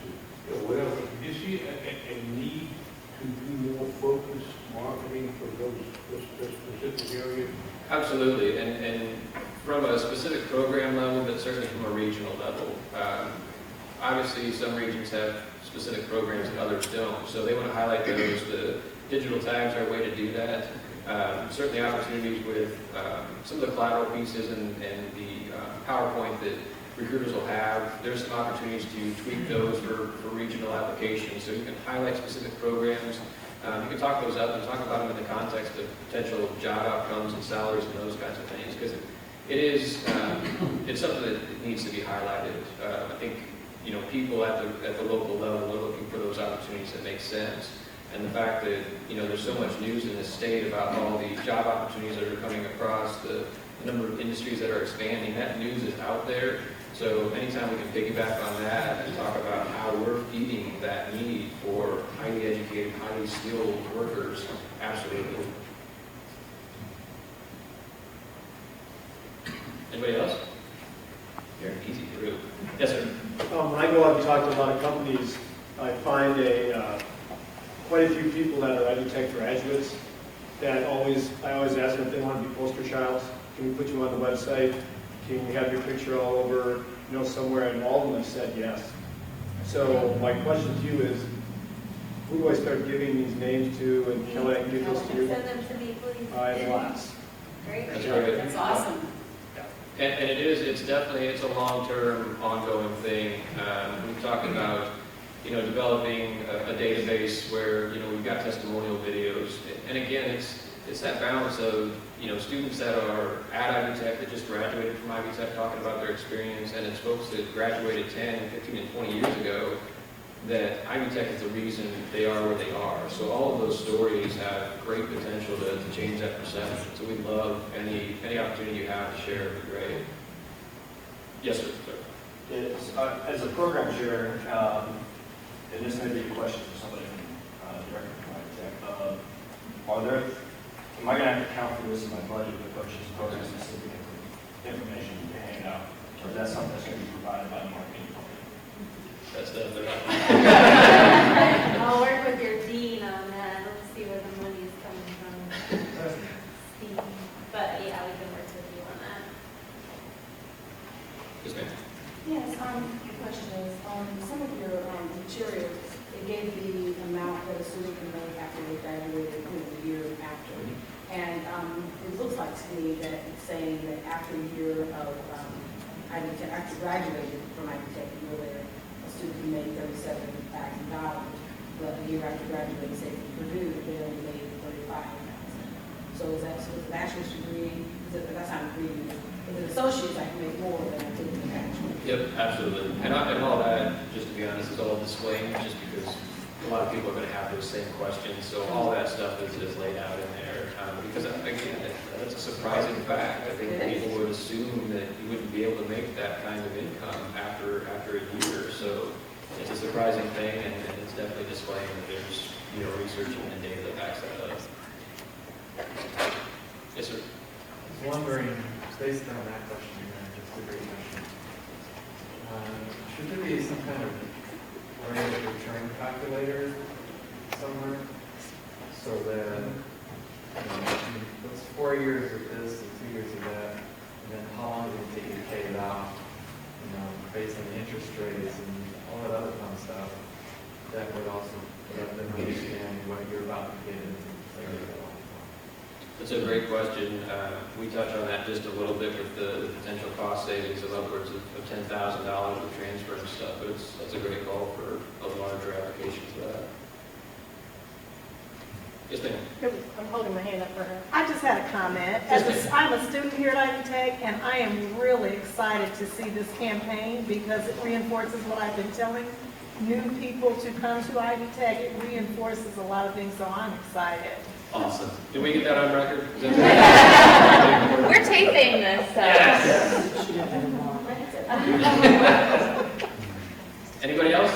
whatever. Do you see a need to do more focused marketing for those specific areas? Absolutely, and from a specific program level, but certainly from a regional level. Obviously, some regions have specific programs and others don't, so they want to highlight those. The digital tags are a way to do that. Certainly opportunities with some of the collateral pieces and the PowerPoint that recruiters will have. There's some opportunities to tweak those for regional applications, so you can highlight specific programs. You can talk those up and talk about them in the context of potential job outcomes and salaries and those kinds of things, because it is it's something that needs to be highlighted. I think people at the local level are looking for those opportunities that make sense, and the fact that there's so much news in this state about all the job opportunities that are coming across, the number of industries that are expanding. That news is out there. So anytime we can piggyback on that and talk about how we're feeding that need for highly educated, highly skilled workers, absolutely. Anybody else? You're an easy group. Yes, sir. When I go out and talk to a lot of companies, I find quite a few people that are Ivy Tech graduates that I always ask them if they want to be poster childs. Can we put you on the website? Can we have your picture all over, somewhere? And all of them have said yes. So my question to you is, who do I start giving these names to, and can I give those to you? Send them to me, please. I have lots. Great. That's great. That's awesome. And it's definitely a long-term, ongoing thing. We're talking about, developing a database where, we've got testimonial videos. And again, it's that balance of, students that are at Ivy Tech that just graduated from Ivy Tech talking about their experience, and it's folks that graduated 10, 15, and 20 years ago that Ivy Tech is the reason they are where they are. So all of those stories have great potential to change that perception. So we'd love any opportunity you have to share would be great. Yes, sir. As a program chair, and this may be a question for somebody directly from Ivy Tech, am I going to have to account for this in my budget to purchase program-specific information to hand out? Or is that something that's going to be provided by the marketing company? That's definitely not. gave the amount that a student can make after they graduated, the year after. And it looks like to me that it's saying that after a year of, after graduating from Ivy Tech, a year later, a student can make $37,000. But a year after graduating, say from Purdue, they only made $35,000. So is that, so the bachelor's degree, that's not reading. With an associate's, I can make more than I did with a bachelor's. Yep, absolutely. And all that, just to be honest, is all disclaimed just because a lot of people are going to have those same questions. So all that stuff is laid out in there. Because again, that's a surprising fact. I think people would assume that you wouldn't be able to make that kind of income after a year. So it's a surprising thing, and it's definitely displaying that there's research and data that backs that up. Yes, sir. I was wondering, based on that question, just a great question. Should there be some kind of rate of return calculator somewhere so that it's 4 years of this and 2 years of that, and then how long does it take you to pay it off? Based on the interest rates and all that other fun stuff, that would also let them understand what you're about to get into. That's a great question. We touched on that just a little bit with the potential cost savings of upwards of $10,000 with transfer and stuff, but that's a great call for a larger application for that. Yes, ma'am. I'm holding my hand up for her. I just had a comment. I'm a student here at Ivy Tech, and I am really excited to see this campaign because it reinforces what I've been telling new people to come to Ivy Tech. It reinforces a lot of things, so I'm excited. Awesome. Did we get that on record? We're taping this, so. Yes. Anybody else?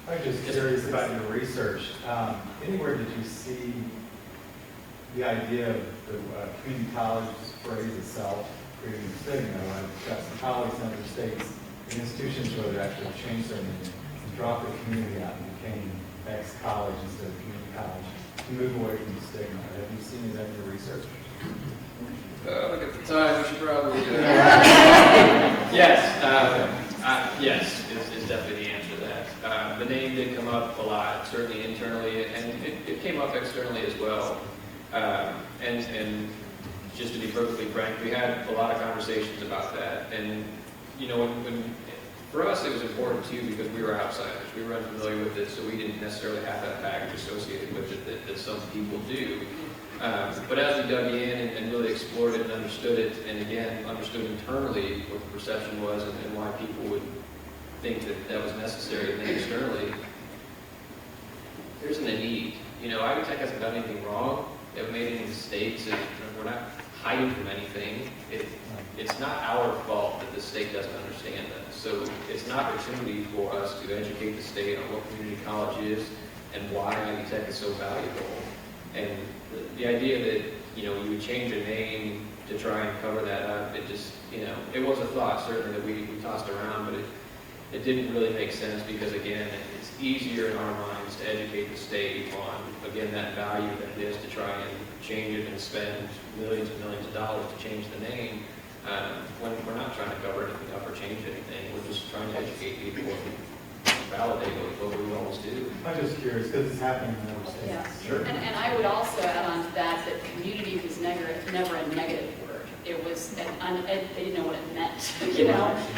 I'm just curious about your research. Anywhere did you see the idea of the community college phrase itself creating a stigma? I've got some colleagues in other states and institutions where they actually changed their name and dropped the community out and became X college instead of community college to move away from the stigma. Have you seen that in your research? Look at the time, we should probably do it. Yes, yes, is definitely the answer to that. The name did come up a lot, certainly internally, and it came up externally as well. And just to be perfectly frank, we had a lot of conversations about that. And, when for us, it was important too because we were outsiders. We were unfamiliar with it, so we didn't necessarily have that baggage associated with it that some people do. But as we dug in and really explored it and understood it, and again, understood internally what the perception was and why people would think that was necessary, and then externally, there isn't a need. Ivy Tech hasn't done anything wrong. They haven't made any mistakes. We're not hiding from anything. It's not our fault that the state doesn't understand us. So it's an opportunity for us to educate the state on what community college is and why Ivy Tech is so valuable. And the idea that, you would change a name to try and cover that up, it just, it was a thought certainly that we tossed around, but it didn't really make sense because, again, it's easier in our minds to educate the state on, again, that value that it is to try and change it and spend millions and millions of dollars to change the name, when we're not trying to cover anything up or change anything. We're just trying to educate people and validate what we always do. I'm just curious because it's happening in other states. Yeah. Sure. And I would also add on to that community was never a negative word. It was, they didn't know what it meant,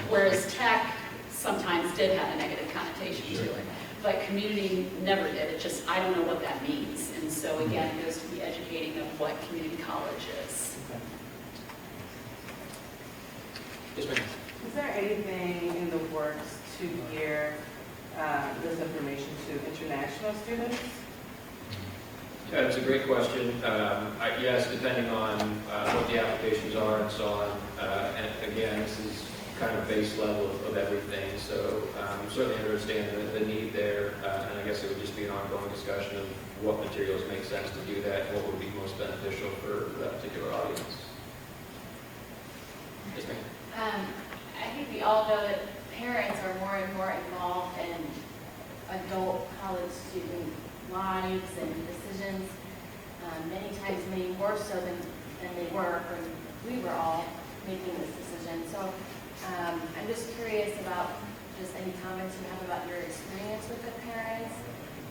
whereas tech sometimes did have a negative connotation to it. But community never did. It just, I don't know what that means. And so again, it goes to the educating of what community college is. Yes, ma'am. Is there anything in the works to gear this information to international students? Yeah, it's a great question. Yes, depending on what the applications are and so on. And again, this is kind of base level of everything. So certainly understand the need there. And I guess it would just be an ongoing discussion of what materials make sense to do that, and what would be most beneficial for that particular audience. Yes, ma'am. I think we all know that parents are more and more involved in adult college student lives and decisions, many times maybe more so than they were when we were all making this decision. So I'm just curious about just any comments you have about your experience with the parents.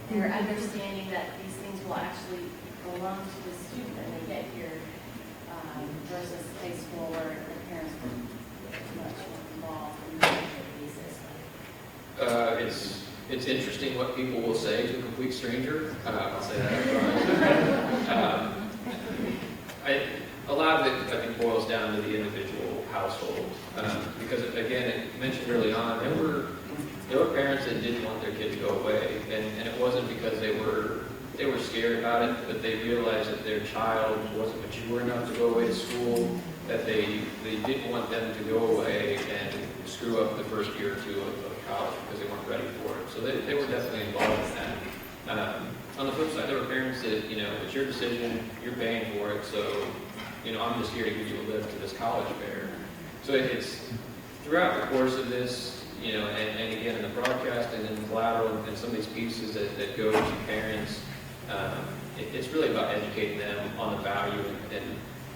They're understanding that these things will actually belong to the student when they get here, versus high school where the parents are much involved in the basis. It's interesting what people will say to a complete stranger. I'll say that up front. A lot of it, I think, boils down to the individual household. Because, again, it mentioned early on, there were parents that didn't want their kid to go away. And it wasn't because they were scared about it, but they realized that their child wasn't mature enough to go away to school, that they didn't want them to go away and screw up the first year or two of college because they weren't ready for it. So they were definitely involved in that. On the flip side, there were parents that, it's your decision, you're paying for it, so, I'm just here to give you a lift to this college fair. So it's throughout the course of this, and again, in the broadcast and in the collateral and some of these pieces that go to parents, it's really about educating them on the value, and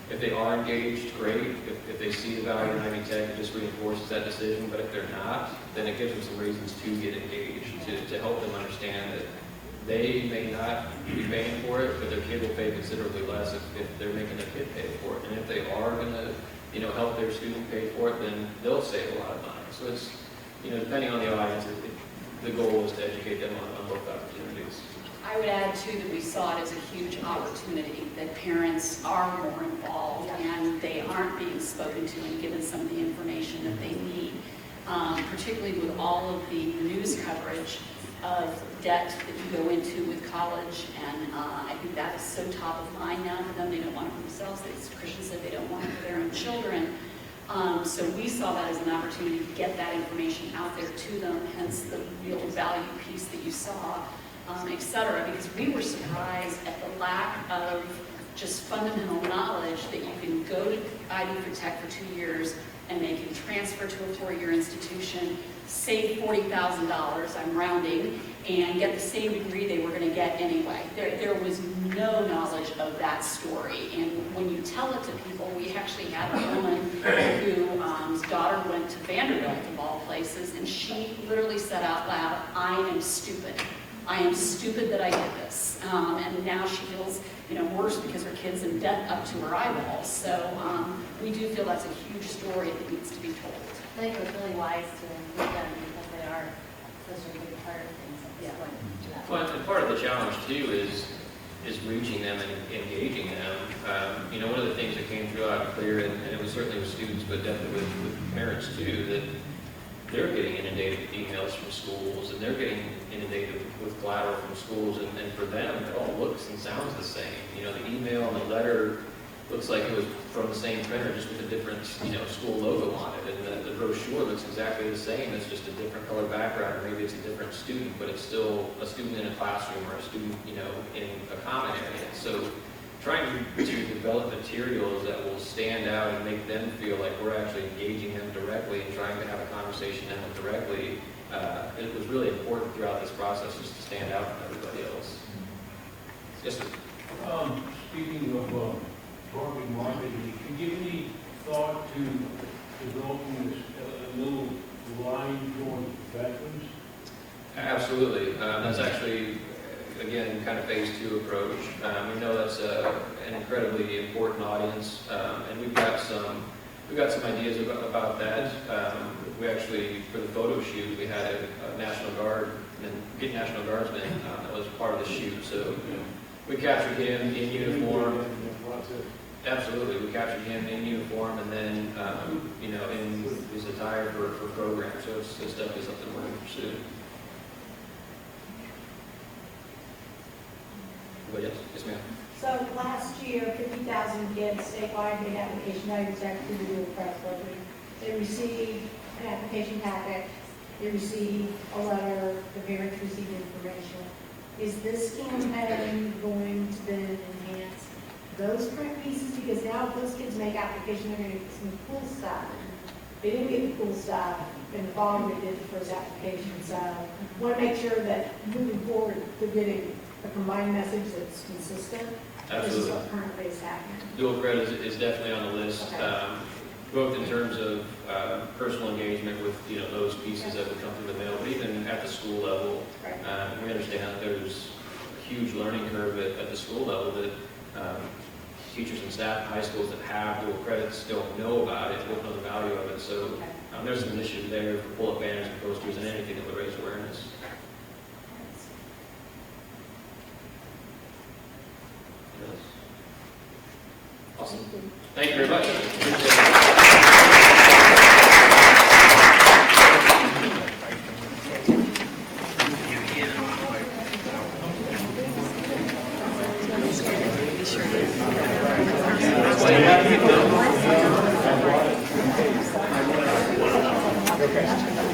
if they are engaged, great. If they see the value in Ivy Tech, it just reinforces that decision. But if they're not, then it gives them some reasons to get engaged, to help them understand that they may not be paying for it, but their kid will pay considerably less if they're making their kid pay for it. And if they are going to, help their student pay for it, then they'll save a lot of money. So it's, depending on the audience, the goal is to educate them on both opportunities. I would add too that we saw it as a huge opportunity, that parents are more involved and they aren't being spoken to and given some of the information that they need, particularly with all of the news coverage of debt that you go into with college, and I think that is so top of mind now for them. They don't want it for themselves. As Christian said, they don't want it for their own children. So we saw that as an opportunity to get that information out there to them, hence the real value piece that you saw. Et cetera, because we were surprised at the lack of just fundamental knowledge that you can go to Ivy for Tech for 2 years and they can transfer to a 4-year institution, save $40,000, I'm rounding, and get the same degree they were going to get anyway. There was no knowledge of that story. And when you tell it to people, we actually had a woman whose daughter went to Vanderbilt, of all places, and she literally said out loud, "I am stupid. I am stupid that I did this." And now she feels, worse because her kid's in debt up to her eyeballs. So we do feel that's a huge story that needs to be told. I think it was really wise to include them because they are such a big part of things at this point. Well, and part of the challenge too is reaching them and engaging them. One of the things that came through out clear, and it was certainly with students, but definitely with parents too, that they're getting inundated with emails from schools, and they're getting inundated with collateral from schools, and for them, it all looks and sounds the same. The email and the letter looks like it was from the same printer, just with a different, school logo on it, and the brochure looks exactly the same. It's just a different color background, or maybe it's a different student, but it's still a student in a classroom or a student, in a common area. So trying to develop materials that will stand out and make them feel like we're actually engaging them directly and trying to have a conversation with them directly, it was really important throughout this process just to stand out from everybody else. Yes, sir. Speaking of target marketing, can you give any thought to developing this little line towards veterans? Absolutely. That's actually, again, kind of phase 2 approach. We know that's an incredibly important audience, and we've got some ideas about that. We actually, for the photo shoot, we had a National Guard and National Guardsman that was part of the shoot. So we captured him in uniform. Absolutely, we captured him in uniform, and then in his attire for programs. So it's definitely something we're going to pursue. But yes, ma'am. So last year, 50,000 kids statewide made application to Ivy Tech through the dual press program. They received an application packet, they received a letter, the parents received information. Is this campaign going to then enhance those print pieces? Because now if those kids make application, they're going to get some cool stuff. They didn't get the cool stuff in the fall they did the first application. So I want to make sure that moving forward, they're getting a combined message that's consistent. Absolutely. This is what currently is happening. Dual credit is definitely on the list, Okay. both in terms of personal engagement with those pieces that would come through the mail, but even at the school level. Right. We understand that there's a huge learning curve at the school level that teachers and staff in high schools that have dual credits don't know about it, don't know the value of it. So there's an initiative there for pull-up banners and posters and anything that will raise awareness. Yes. Awesome. Thank you very much. Okay.